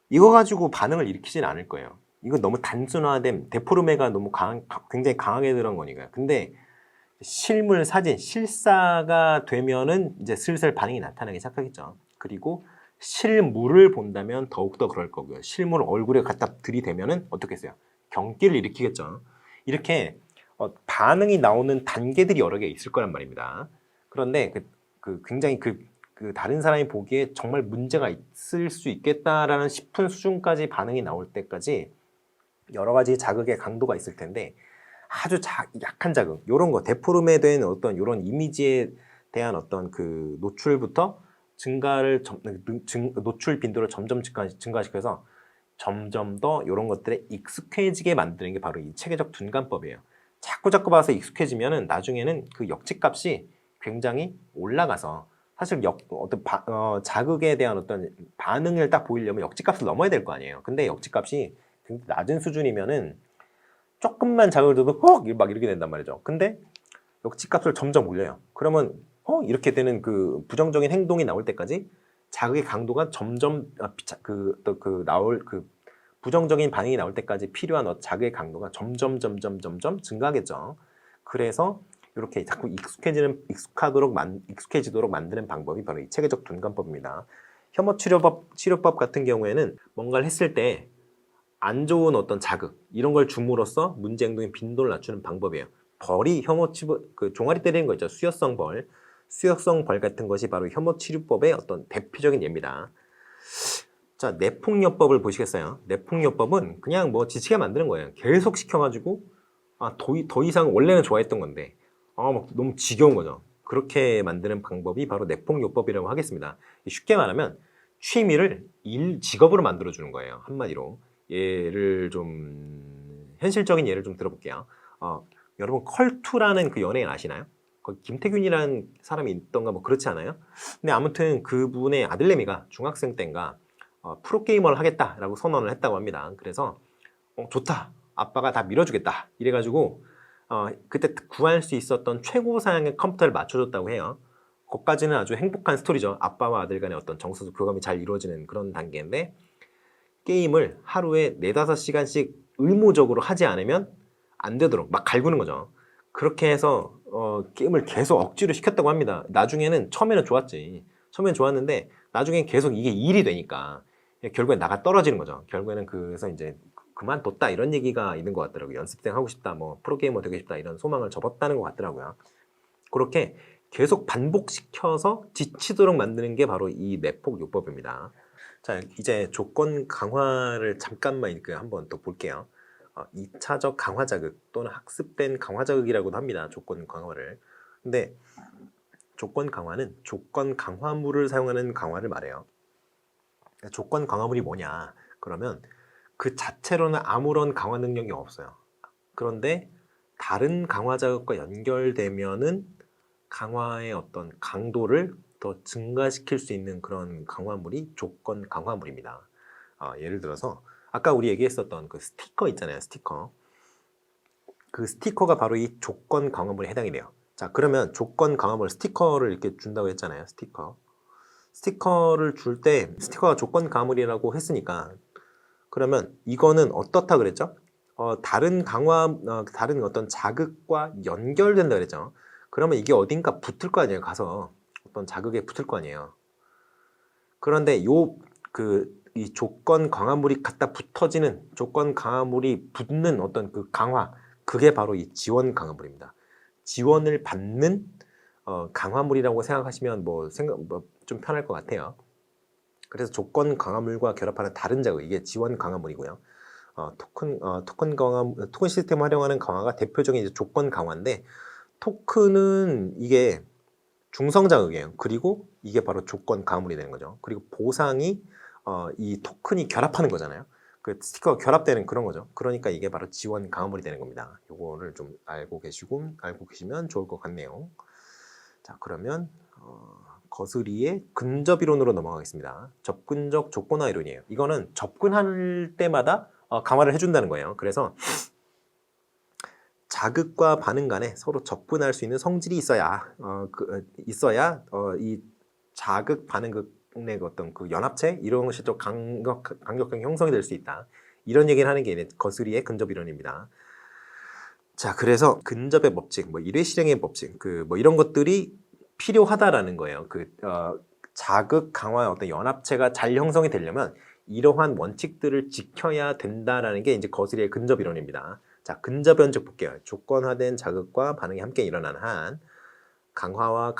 이거 가지고 반응을 일으키진 않을 거예요. 이건 너무 단순화된 데포르메가 너무 굉장히 강하게 들어간 거니까요. 근데 실물, 사진, 실사가 되면은 이제 슬슬 반응이 나타나기 시작하겠죠. 그리고 실물을 본다면 더욱더 그럴 거고요. 실물을 얼굴에 갖다 들이대면은 어떻겠어요? 경기를 일으키겠죠. 이렇게 반응이 나오는 단계들이 여러 개 있을 거란 말입니다. 그런데 굉장히 다른 사람이 보기에 정말 문제가 있을 수 있겠다라는 싶은 수준까지 반응이 나올 때까지 여러 가지 자극의 강도가 있을 텐데 아주 약한 자극, 요런 거, 데포름에 된 어떤 요런 이미지에 대한 어떤 그 노출부터 노출 빈도를 점점 증가시켜서 점점 더 요런 것들에 익숙해지게 만드는 게 바로 이 체계적 둔감법이에요. 자꾸 봐서 익숙해지면은 나중에는 그 역치값이 굉장히 올라가서 사실 자극에 대한 어떤 반응을 딱 보이려면 역치값을 넘어야 될 거 아니에요. 근데 역치값이 굉장히 낮은 수준이면은 조금만 자극을 줘도 막 이렇게 된단 말이죠. 근데 역치값을 점점 올려요. 그러면 이렇게 되는 그 부정적인 행동이 나올 때까지 자극의 강도가 점점 부정적인 반응이 나올 때까지 필요한 자극의 강도가 점점 증가하겠죠. 그래서 이렇게 자꾸 익숙해지도록 만드는 방법이 바로 이 체계적 둔감법입니다. 혐오 치료법 같은 경우에는 뭔가를 했을 때 안 좋은 어떤 자극 이런 걸 줌으로써 문제 행동의 빈도를 낮추는 방법이에요. 벌이 종아리 때리는 거 있죠. 수혈성 벌 같은 것이 바로 혐오 치료법의 어떤 대표적인 예입니다. 자, 내폭요법을 보시겠어요? 내폭요법은 그냥 뭐 지치게 만드는 거예요. 계속 시켜가지고 더 이상 원래는 좋아했던 건데 막 너무 지겨운 거죠. 그렇게 만드는 방법이 바로 내폭요법이라고 하겠습니다. 쉽게 말하면 취미를 직업으로 만들어주는 거예요. 한마디로. 현실적인 예를 좀 들어볼게요. 여러분 컬투라는 그 연예인 아시나요? 거기 김태균이라는 사람이 있던가 뭐 그렇지 않아요? 근데 아무튼 그분의 아들내미가 중학생 때인가 프로게이머를 하겠다라고 선언을 했다고 합니다. 그래서 좋다. 아빠가 다 밀어주겠다. 이래가지고 그때 구할 수 있었던 최고 사양의 컴퓨터를 맞춰줬다고 해요. 거기까지는 아주 행복한 스토리죠. 아빠와 아들 간의 어떤 정서 교감이 잘 이루어지는 그런 단계인데 게임을 하루에 4-5시간씩 의무적으로 하지 않으면 안 되도록 막 갈구는 거죠. 그렇게 해서 게임을 계속 억지로 시켰다고 합니다. 나중에는 처음에는 좋았지. 처음에는 좋았는데 나중엔 계속 이게 일이 되니까 결국에 나가 떨어지는 거죠. 결국에는 그래서 이제 그만뒀다 이런 얘기가 있는 것 같더라고요. 연습생 하고 싶다, 뭐 프로게이머 되고 싶다 이런 소망을 접었다는 것 같더라고요. 그렇게 계속 반복시켜서 지치도록 만드는 게 바로 이 내폭 요법입니다. 자, 이제 조건 강화를 잠깐만 한번 또 볼게요. 2차적 강화 자극 또는 학습된 강화 자극이라고도 합니다. 조건 강화를. 근데 조건 강화는 조건 강화물을 사용하는 강화를 말해요. 조건 강화물이 뭐냐? 그러면 그 자체로는 아무런 강화 능력이 없어요. 그런데 다른 강화 자극과 연결되면은 강화의 어떤 강도를 더 증가시킬 수 있는 그런 강화물이 조건 강화물입니다. 예를 들어서 아까 우리 얘기했었던 그 스티커 있잖아요. 스티커. 그 스티커가 바로 이 조건 강화물에 해당이 돼요. 자, 그러면 조건 강화물 스티커를 이렇게 준다고 했잖아요. 스티커. 스티커를 줄 때 스티커가 조건 강화물이라고 했으니까 그러면 이거는 어떻다 그랬죠? 다른 어떤 자극과 연결된다 그랬죠. 그러면 이게 어딘가 붙을 거 아니에요. 가서 어떤 자극에 붙을 거 아니에요. 그런데 이 조건 강화물이 갖다 붙어지는 조건 강화물이 붙는 어떤 그 강화, 그게 바로 이 지원 강화물입니다. 지원을 받는 강화물이라고 생각하시면 좀 편할 것 같아요. 그래서 조건 강화물과 결합하는 다른 자극, 이게 지원 강화물이고요. 토큰 시스템을 활용하는 강화가 대표적인 이제 조건 강화인데, 토큰은 이게 중성 자극이에요. 그리고 이게 바로 조건 강화물이 되는 거죠. 그리고 보상이 이 토큰이 결합하는 거잖아요. 그 스티커가 결합되는 그런 거죠. 그러니까 이게 바로 지원 강화물이 되는 겁니다. 요거를 좀 알고 계시면 좋을 것 같네요. 자, 그러면 거스리의 근접 이론으로 넘어가겠습니다. 접근적 조건화 이론이에요. 이거는 접근할 때마다 강화를 해준다는 거예요. 그래서 자극과 반응 간에 서로 접근할 수 있는 성질이 있어야 이 자극 반응의 어떤 그 연합체 이런 것이 좀 강력하게 형성이 될 수 있다. 이런 얘기를 하는 게 거스리의 근접 이론입니다. 자, 그래서 근접의 법칙, 일회 실행의 법칙, 이런 것들이 필요하다라는 거예요. 자극 강화의 어떤 연합체가 잘 형성이 되려면 이러한 원칙들을 지켜야 된다라는 게 이제 거스리의 근접 이론입니다. 자, 근접 연적 볼게요. 조건화된 자극과 반응이 함께 일어나는 한 강화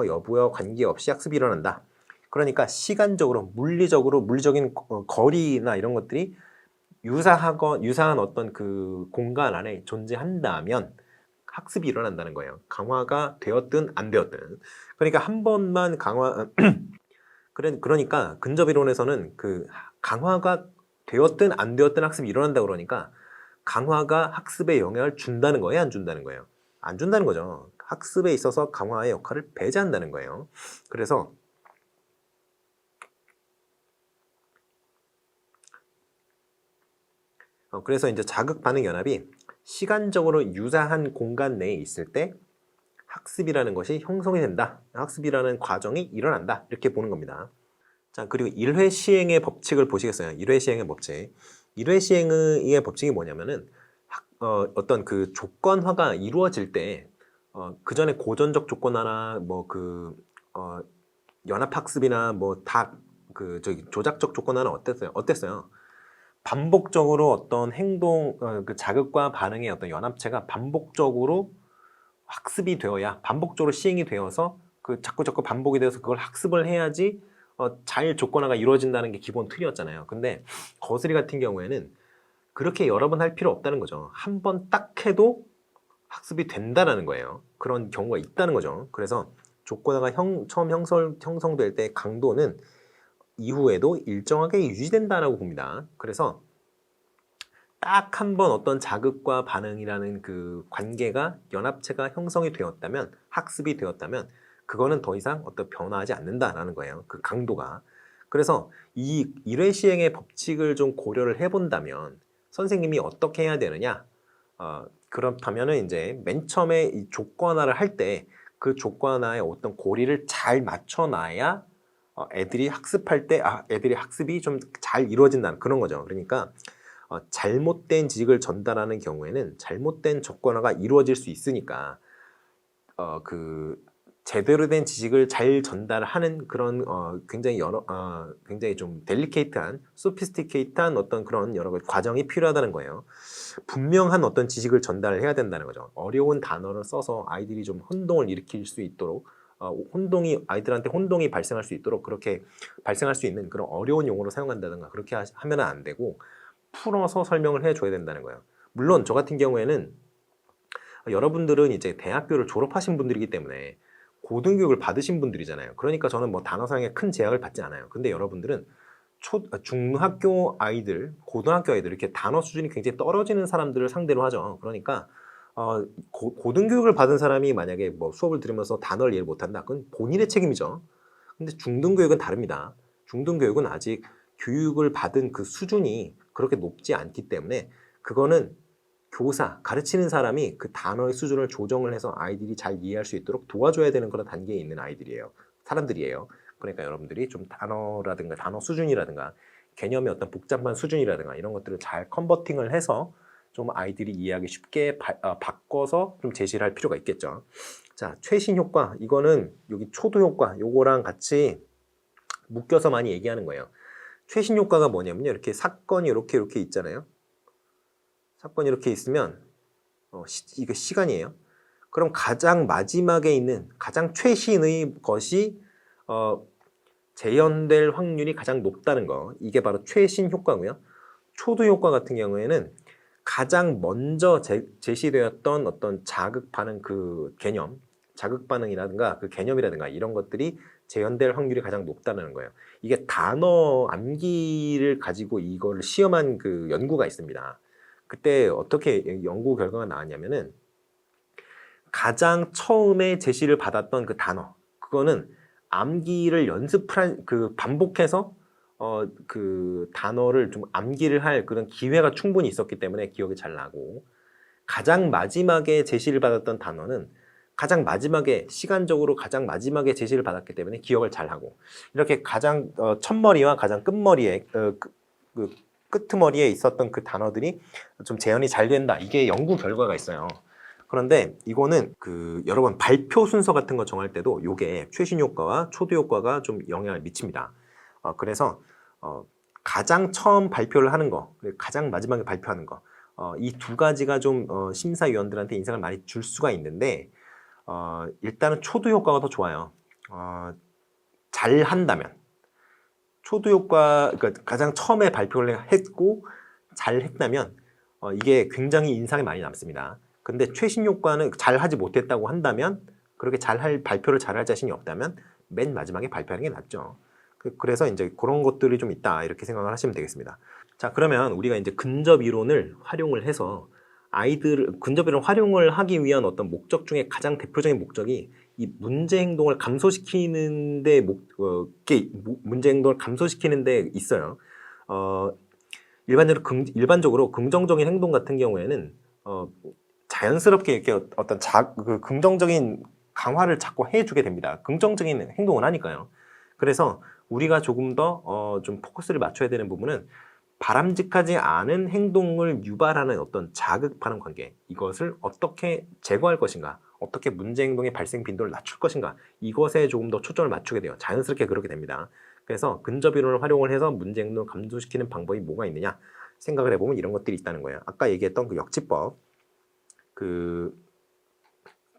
여부와 관계없이 학습이 일어난다. 그러니까 시간적으로 물리적인 거리나 이런 것들이 유사한 어떤 그 공간 안에 존재한다면 학습이 일어난다는 거예요. 강화가 되었든 안 되었든. 그러니까 한 번만 그러니까 근접 이론에서는 그 강화가 되었든 안 되었든 학습이 일어난다 그러니까 강화가 학습에 영향을 준다는 거예요, 안 준다는 거예요? 안 준다는 거죠. 학습에 있어서 강화의 역할을 배제한다는 거예요. 그래서 이제 자극 반응 연합이 시간적으로 유사한 공간 내에 있을 때 학습이라는 것이 형성이 된다. 학습이라는 과정이 일어난다. 이렇게 보는 겁니다. 자, 그리고 1회 시행의 법칙을 보시겠어요? 1회 시행의 법칙. 1회 시행의 법칙이 뭐냐면은 어떤 그 조건화가 이루어질 때 그 전에 고전적 조건화나 연합학습이나 조작적 조건화는 어땠어요? 반복적으로 어떤 그 자극과 반응의 어떤 연합체가 반복적으로 학습이 되어야, 반복적으로 시행이 되어서 자꾸 반복이 되어서 그걸 학습을 해야지 잘 조건화가 이루어진다는 게 기본 틀이었잖아요. 근데 거스리 같은 경우에는 그렇게 여러 번 할 필요 없다는 거죠. 한 번 딱 해도 학습이 된다라는 거예요. 그런 경우가 있다는 거죠. 그래서 조건화가 처음 형성될 때 강도는 이후에도 일정하게 유지된다라고 봅니다. 그래서 딱 한 번 어떤 자극과 반응이라는 그 관계가 연합체가 형성이 되었다면, 학습이 되었다면 그거는 더 이상 어떤 변화하지 않는다라는 거예요. 그 강도가. 그래서 이 1회 시행의 법칙을 좀 고려를 해본다면 선생님이 어떻게 해야 되느냐? 그렇다면은 이제 맨 처음에 이 조건화를 할 때 그 조건화의 어떤 고리를 잘 맞춰놔야 애들이 학습할 때 애들이 학습이 좀 잘 이루어진다는 그런 거죠. 그러니까 잘못된 지식을 전달하는 경우에는 잘못된 접근화가 이루어질 수 있으니까 그 제대로 된 지식을 잘 전달하는 그런 굉장히 굉장히 좀 델리케이트한, 소피스티케이트한 어떤 그런 여러 가지 과정이 필요하다는 거예요. 분명한 어떤 지식을 전달을 해야 된다는 거죠. 어려운 단어를 써서 아이들이 좀 혼동을 일으킬 수 있도록 아이들한테 혼동이 발생할 수 있도록 그렇게 발생할 수 있는 그런 어려운 용어로 사용한다든가 그렇게 하면 안 되고 풀어서 설명을 해줘야 된다는 거예요. 물론 저 같은 경우에는 여러분들은 이제 대학교를 졸업하신 분들이기 때문에 고등교육을 받으신 분들이잖아요. 그러니까 저는 뭐 단어 사용에 큰 제약을 받지 않아요. 근데 여러분들은 중학교 아이들, 고등학교 아이들 이렇게 단어 수준이 굉장히 떨어지는 사람들을 상대로 하죠. 그러니까 고등교육을 받은 사람이 만약에 뭐 수업을 들으면서 단어를 이해를 못한다. 그건 본인의 책임이죠. 근데 중등교육은 다릅니다. 중등교육은 아직 교육을 받은 그 수준이 그렇게 높지 않기 때문에 그거는 교사, 가르치는 사람이 그 단어의 수준을 조정을 해서 아이들이 잘 이해할 수 있도록 도와줘야 되는 그런 단계에 있는 사람들이에요. 그러니까 여러분들이 좀 단어라든가 단어 수준이라든가 개념의 어떤 복잡한 수준이라든가 이런 것들을 잘 컨버팅을 해서 좀 아이들이 이해하기 쉽게 바꿔서 좀 제시를 할 필요가 있겠죠. 자, 최신 효과. 이거는 여기 초도 효과. 요거랑 같이 묶여서 많이 얘기하는 거예요. 최신 효과가 뭐냐면요. 이렇게 사건이 이렇게 있잖아요. 사건이 이렇게 있으면 이거 시간이에요. 그럼 가장 마지막에 있는 가장 최신의 것이 재현될 확률이 가장 높다는 거. 이게 바로 최신 효과고요. 초도 효과 같은 경우에는 가장 먼저 제시되었던 어떤 자극 반응 그 개념, 자극 반응이라든가 그 개념이라든가 이런 것들이 재현될 확률이 가장 높다는 거예요. 이게 단어 암기를 가지고 이걸 시험한 그 연구가 있습니다. 그때 어떻게 연구 결과가 나왔냐면은 가장 처음에 제시를 받았던 그 단어, 그거는 암기를 반복해서 그 단어를 좀 암기를 할 그런 기회가 충분히 있었기 때문에 기억이 잘 나고, 가장 마지막에 제시를 받았던 단어는 시간적으로 가장 마지막에 제시를 받았기 때문에 기억을 잘 하고, 이렇게 가장 첫머리와 가장 끝머리에 그 끄트머리에 있었던 그 단어들이 좀 재현이 잘 된다. 이게 연구 결과가 있어요. 그런데 이거는 여러분 발표 순서 같은 거 정할 때도 요게 최신 효과와 초도 효과가 좀 영향을 미칩니다. 그래서 가장 처음 발표를 하는 거, 그리고 가장 마지막에 발표하는 거, 이 두 가지가 좀 심사위원들한테 인상을 많이 줄 수가 있는데 일단은 초도 효과가 더 좋아요. 잘 한다면 초도 효과, 그러니까 가장 처음에 발표를 했고 잘 했다면 이게 굉장히 인상이 많이 남습니다. 근데 최신 효과는 잘 하지 못했다고 한다면, 그렇게 발표를 잘 할 자신이 없다면 맨 마지막에 발표하는 게 낫죠. 그래서 이제 그런 것들이 좀 있다, 이렇게 생각을 하시면 되겠습니다. 자, 그러면 우리가 이제 근접 이론을 활용을 해서 근접 이론 활용을 하기 위한 어떤 목적 중에 가장 대표적인 목적이 이 문제 행동을 감소시키는 데 문제 행동을 감소시키는 데 있어요. 일반적으로 긍정적인 행동 같은 경우에는 자연스럽게 이렇게 어떤 긍정적인 강화를 자꾸 해주게 됩니다. 긍정적인 행동을 하니까요. 그래서 우리가 조금 더 좀 포커스를 맞춰야 되는 부분은 바람직하지 않은 행동을 유발하는 어떤 자극 반응 관계, 이것을 어떻게 제거할 것인가, 어떻게 문제 행동의 발생 빈도를 낮출 것인가, 이것에 조금 더 초점을 맞추게 돼요. 자연스럽게 그렇게 됩니다. 그래서 근접 이론을 활용을 해서 문제 행동을 감소시키는 방법이 뭐가 있느냐 생각을 해보면 이런 것들이 있다는 거예요. 아까 얘기했던 그 역치법,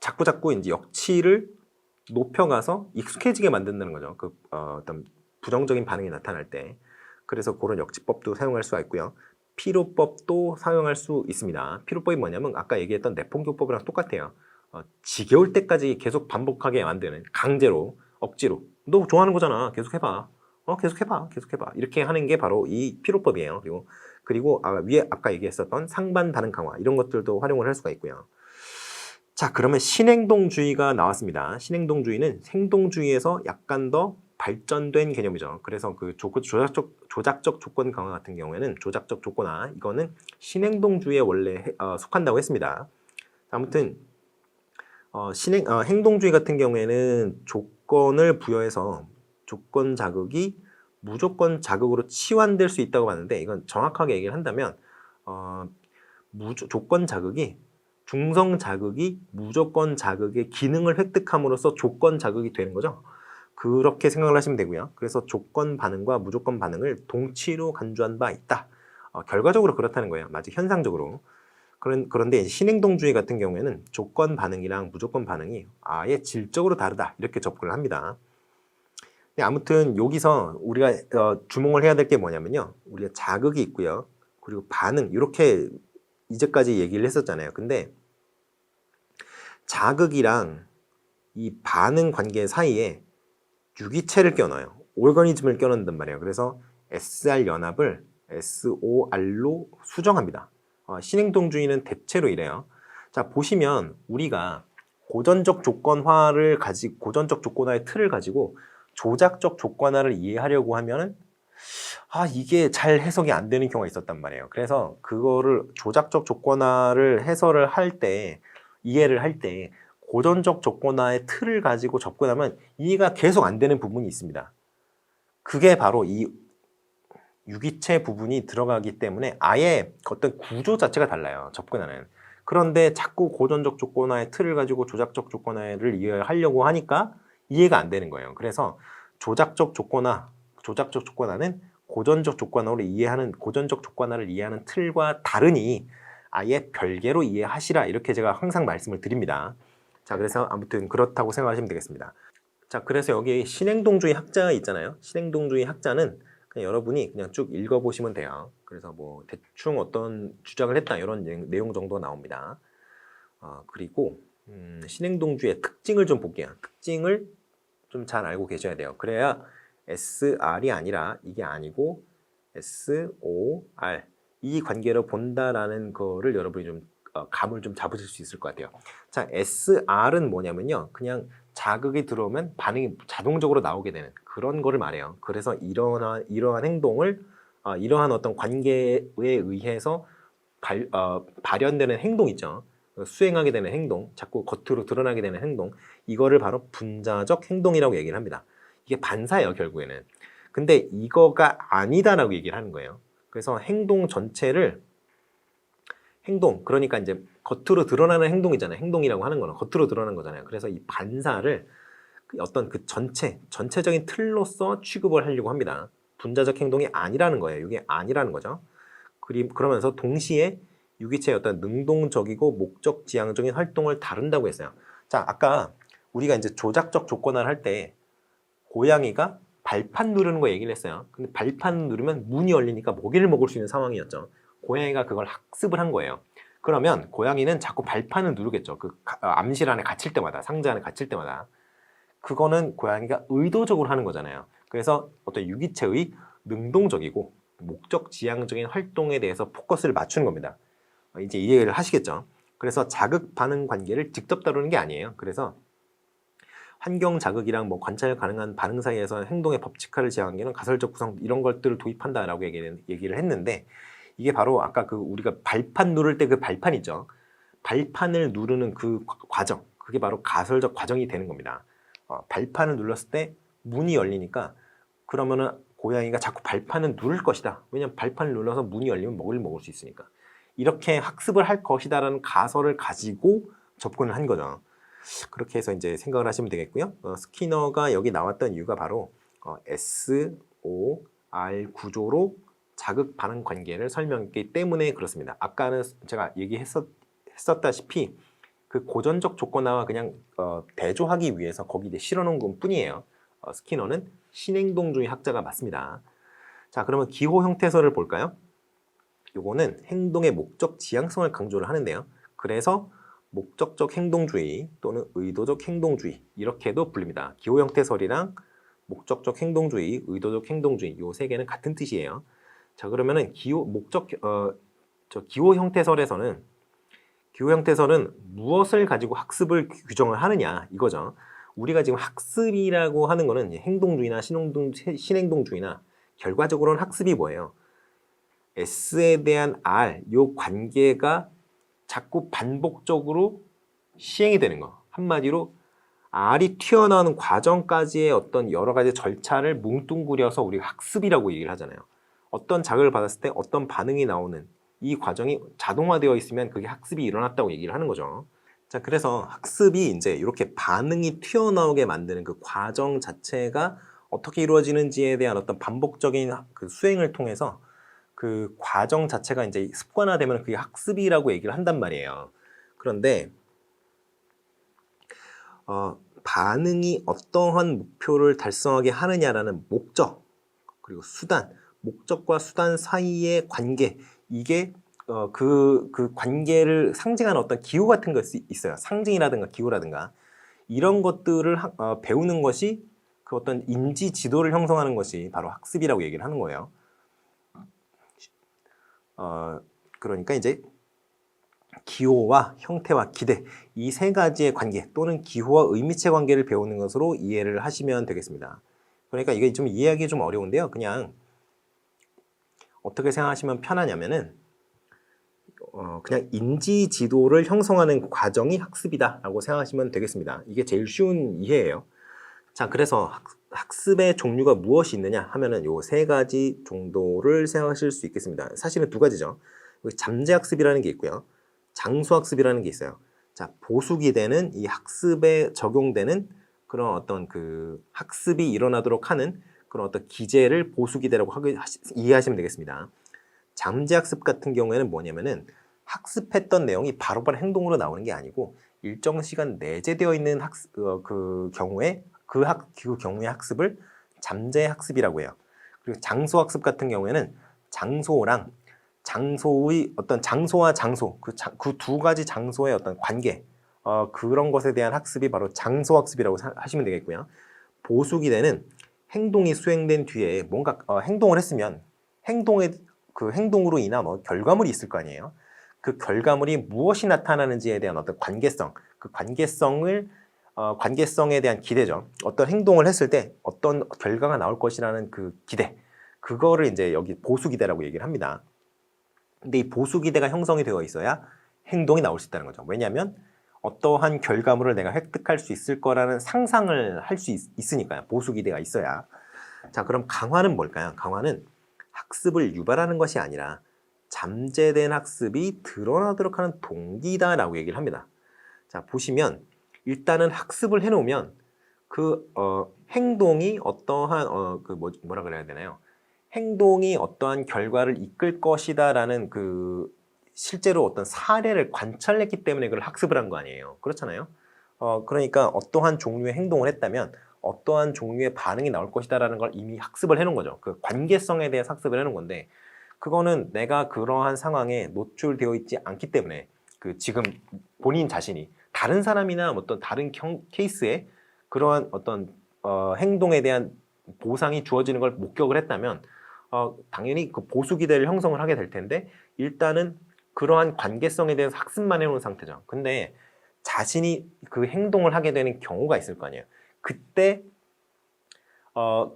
자꾸 이제 역치를 높여가서 익숙해지게 만든다는 거죠. 어떤 부정적인 반응이 나타날 때. 그래서 그런 역치법도 사용할 수가 있고요. 피로법도 사용할 수 있습니다. 피로법이 뭐냐면 아까 얘기했던 내폰교법이랑 똑같아요. 지겨울 때까지 계속 반복하게 만드는, 강제로, 억지로. 너 좋아하는 거잖아. 계속 해봐. 계속 해봐. 이렇게 하는 게 바로 이 피로법이에요. 그리고 위에 아까 얘기했었던 상반 반응 강화, 이런 것들도 활용을 할 수가 있고요. 자, 그러면 신행동주의가 나왔습니다. 신행동주의는 행동주의에서 약간 더 발전된 개념이죠. 그래서 그 조작적 조건 강화 같은 경우에는 조작적 조건화, 이거는 신행동주의에 원래 속한다고 했습니다. 아무튼 행동주의 같은 경우에는 조건을 부여해서 조건 자극이 무조건 자극으로 치환될 수 있다고 봤는데 이건 정확하게 얘기를 한다면 조건 자극이 중성 자극이 무조건 자극의 기능을 획득함으로써 조건 자극이 되는 거죠. 그렇게 생각을 하시면 되고요. 그래서 조건 반응과 무조건 반응을 동치로 간주한 바 있다. 결과적으로 그렇다는 거예요. 마치 현상적으로. 그런데 신행동주의 같은 경우에는 조건 반응이랑 무조건 반응이 아예 질적으로 다르다. 이렇게 접근을 합니다. 아무튼 여기서 우리가 주목을 해야 될 게 뭐냐면요. 우리가 자극이 있고요. 그리고 반응 이렇게 이제까지 얘기를 했었잖아요. 근데 자극이랑 이 반응 관계 사이에 유기체를 껴넣어요. 오르거니즘을 껴넣는단 말이에요. 그래서 SR 연합을 SOR로 수정합니다. 신행동주의는 대체로 이래요. 자, 보시면 우리가 고전적 조건화의 틀을 가지고 조작적 조건화를 이해하려고 하면은 이게 잘 해석이 안 되는 경우가 있었단 말이에요. 그래서 그거를 조작적 조건화를 해설을 할 때, 이해를 할 때 고전적 조건화의 틀을 가지고 접근하면 이해가 계속 안 되는 부분이 있습니다. 그게 바로 이 유기체 부분이 들어가기 때문에 아예 어떤 구조 자체가 달라요. 접근하는. 그런데 자꾸 고전적 조건화의 틀을 가지고 조작적 조건화를 이해하려고 하니까 이해가 안 되는 거예요. 그래서 조작적 조건화는 고전적 조건화를 이해하는 틀과 다르니 아예 별개로 이해하시라 이렇게 제가 항상 말씀을 드립니다. 자, 그래서 아무튼 그렇다고 생각하시면 되겠습니다. 자, 그래서 여기 신행동주의 학자 있잖아요. 신행동주의 학자는 그냥 여러분이 그냥 쭉 읽어보시면 돼요. 그래서 뭐 대충 어떤 주장을 했다 이런 내용 정도 나옵니다. 그리고 신행동주의 특징을 좀 볼게요. 특징을 좀 잘 알고 계셔야 돼요. 그래야 SR이 아니라 이게 아니고 SOR 이 관계로 본다라는 거를 여러분이 좀 감을 좀 잡으실 수 있을 것 같아요. 자, SR은 뭐냐면요. 그냥 자극이 들어오면 반응이 자동적으로 나오게 되는 그런 거를 말해요. 그래서 이러한 행동을 이러한 어떤 관계에 의해서 발현되는 행동 있죠. 수행하게 되는 행동, 자꾸 겉으로 드러나게 되는 행동, 이거를 바로 분자적 행동이라고 얘기를 합니다. 이게 반사예요, 결국에는. 근데 이거가 아니다라고 얘기를 하는 거예요. 그래서 행동 전체를 그러니까 이제 겉으로 드러나는 행동이잖아요. 행동이라고 하는 거는 겉으로 드러나는 거잖아요. 그래서 이 반사를 어떤 그 전체적인 틀로서 취급을 하려고 합니다. 분자적 행동이 아니라는 거예요. 이게 아니라는 거죠. 그러면서 동시에 유기체의 어떤 능동적이고 목적 지향적인 활동을 다룬다고 했어요. 자, 아까 우리가 이제 조작적 조건화를 할 때 고양이가 발판 누르는 거 얘기를 했어요. 근데 발판 누르면 문이 열리니까 먹이를 먹을 수 있는 상황이었죠. 고양이가 그걸 학습을 한 거예요. 그러면 고양이는 자꾸 발판을 누르겠죠. 그 암실 안에 갇힐 때마다, 상자 안에 갇힐 때마다. 그거는 고양이가 의도적으로 하는 거잖아요. 그래서 어떤 유기체의 능동적이고 목적 지향적인 활동에 대해서 포커스를 맞추는 겁니다. 이제 이해를 하시겠죠? 그래서 자극 반응 관계를 직접 다루는 게 아니에요. 그래서 환경 자극이랑 뭐 관찰 가능한 반응 사이에서 행동의 법칙화를 제한하는 가설적 구성 이런 것들을 도입한다라고 얘기를 했는데 이게 바로 아까 그 우리가 발판 누를 때 그 발판 있죠. 발판을 누르는 그 과정, 그게 바로 가설적 과정이 되는 겁니다. 발판을 눌렀을 때 문이 열리니까 그러면은 고양이가 자꾸 발판을 누를 것이다. 왜냐면 발판을 눌러서 문이 열리면 먹을 수 있으니까. 이렇게 학습을 할 것이다라는 가설을 가지고 접근을 한 거죠. 그렇게 해서 이제 생각을 하시면 되겠고요. 스키너가 여기 나왔던 이유가 바로 SOR 구조로 자극 반응 관계를 설명했기 때문에 그렇습니다. 아까는 제가 얘기했었다시피 그 고전적 조건화와 그냥 대조하기 위해서 거기 이제 실어놓은 것 뿐이에요. 스키너는 신행동주의 학자가 맞습니다. 자, 그러면 기호 형태설을 볼까요? 요거는 행동의 목적 지향성을 강조를 하는데요. 그래서 목적적 행동주의 또는 의도적 행동주의 이렇게도 불립니다. 기호 형태설이랑 목적적 행동주의, 의도적 행동주의 요 세 개는 같은 뜻이에요. 자, 그러면은 기호 형태설에서는 무엇을 가지고 학습을 규정을 하느냐 이거죠. 우리가 지금 학습이라고 하는 거는 행동주의나 신행동주의나 결과적으로는 학습이 뭐예요? S에 대한 R, 요 관계가 자꾸 반복적으로 시행이 되는 거. 한마디로 알이 튀어나오는 과정까지의 어떤 여러 가지 절차를 뭉뚱그려서 우리가 학습이라고 얘기를 하잖아요. 어떤 자극을 받았을 때 어떤 반응이 나오는 이 과정이 자동화되어 있으면 그게 학습이 일어났다고 얘기를 하는 거죠. 자, 그래서 학습이 이제 이렇게 반응이 튀어나오게 만드는 그 과정 자체가 어떻게 이루어지는지에 대한 어떤 반복적인 그 수행을 통해서 그 과정 자체가 이제 습관화되면 그게 학습이라고 얘기를 한단 말이에요. 그런데 반응이 어떠한 목표를 달성하게 하느냐라는 목적, 그리고 수단, 목적과 수단 사이의 관계, 이게 그 관계를 상징하는 어떤 기호 같은 것이 있어요. 상징이라든가 기호라든가 이런 것들을 배우는 것이 그 어떤 인지 지도를 형성하는 것이 바로 학습이라고 얘기를 하는 거예요. 그러니까 이제 기호와 형태와 기대, 이 세 가지의 관계 또는 기호와 의미체 관계를 배우는 것으로 이해를 하시면 되겠습니다. 그러니까 이게 좀 이해하기 좀 어려운데요. 그냥 어떻게 생각하시면 편하냐면은 그냥 인지 지도를 형성하는 과정이 학습이다라고 생각하시면 되겠습니다. 이게 제일 쉬운 이해예요. 자, 그래서 학습의 종류가 무엇이 있느냐 하면은 요 세 가지 정도를 생각하실 수 있겠습니다. 사실은 두 가지죠. 잠재학습이라는 게 있고요. 장소학습이라는 게 있어요. 자, 보수기대는 이 학습에 적용되는 그런 어떤 그 학습이 일어나도록 하는 그런 어떤 기제를 보수기대라고 이해하시면 되겠습니다. 잠재학습 같은 경우에는 뭐냐면은 학습했던 내용이 바로바로 행동으로 나오는 게 아니고 일정 시간 내재되어 있는 그 경우에 그 경우의 학습을 잠재학습이라고 해요. 그리고 장소학습 같은 경우에는 장소랑 장소의 어떤 장소와 장소 그 두 가지 장소의 어떤 관계 그런 것에 대한 학습이 바로 장소학습이라고 하시면 되겠고요. 보수기대는 행동이 수행된 뒤에 뭔가 행동을 했으면 그 행동으로 인한 결과물이 있을 거 아니에요. 그 결과물이 무엇이 나타나는지에 대한 어떤 관계성, 그 관계성에 대한 기대죠. 어떤 행동을 했을 때 어떤 결과가 나올 것이라는 그 기대, 그거를 이제 여기 보수기대라고 얘기를 합니다. 근데 이 보수기대가 형성이 되어 있어야 행동이 나올 수 있다는 거죠. 왜냐하면 어떠한 결과물을 내가 획득할 수 있을 거라는 상상을 할 수 있으니까요. 보수기대가 있어야. 자, 그럼 강화는 뭘까요? 강화는 학습을 유발하는 것이 아니라 잠재된 학습이 드러나도록 하는 동기다라고 얘기를 합니다. 자, 보시면 일단은 학습을 해놓으면 그 행동이 어떠한 뭐라 그래야 되나요? 행동이 어떠한 결과를 이끌 것이다라는 그 실제로 어떤 사례를 관찰했기 때문에 그걸 학습을 한 거 아니에요. 그렇잖아요. 그러니까 어떠한 종류의 행동을 했다면 어떠한 종류의 반응이 나올 것이다라는 걸 이미 학습을 해놓은 거죠. 그 관계성에 대해서 학습을 해놓은 건데 그거는 내가 그러한 상황에 노출되어 있지 않기 때문에 그 지금 본인 자신이 다른 사람이나 어떤 다른 케이스에 그러한 어떤 행동에 대한 보상이 주어지는 걸 목격을 했다면 당연히 그 보수 기대를 형성을 하게 될 텐데 일단은 그러한 관계성에 대해서 학습만 해놓은 상태죠. 근데 자신이 그 행동을 하게 되는 경우가 있을 거 아니에요. 그때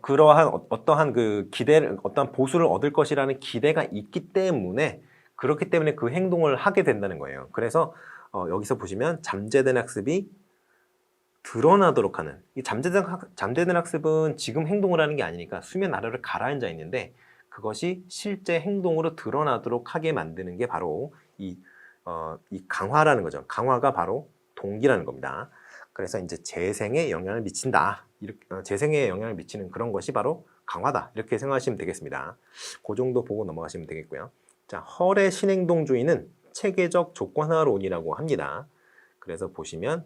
그러한 어떠한 그 기대를 어떠한 보수를 얻을 것이라는 기대가 있기 때문에 그렇기 때문에 그 행동을 하게 된다는 거예요. 그래서 여기서 보시면 잠재된 학습이 드러나도록 하는 이 잠재된 학습은 지금 행동을 하는 게 아니니까 수면 아래로 가라앉아 있는데 그것이 실제 행동으로 드러나도록 하게 만드는 게 바로 이 강화라는 거죠. 강화가 바로 동기라는 겁니다. 그래서 이제 재생에 영향을 미친다. 재생에 영향을 미치는 그런 것이 바로 강화다. 이렇게 생각하시면 되겠습니다. 그 정도 보고 넘어가시면 되겠고요. 자, 헐의 신행동주의는 체계적 조건화론이라고 합니다. 그래서 보시면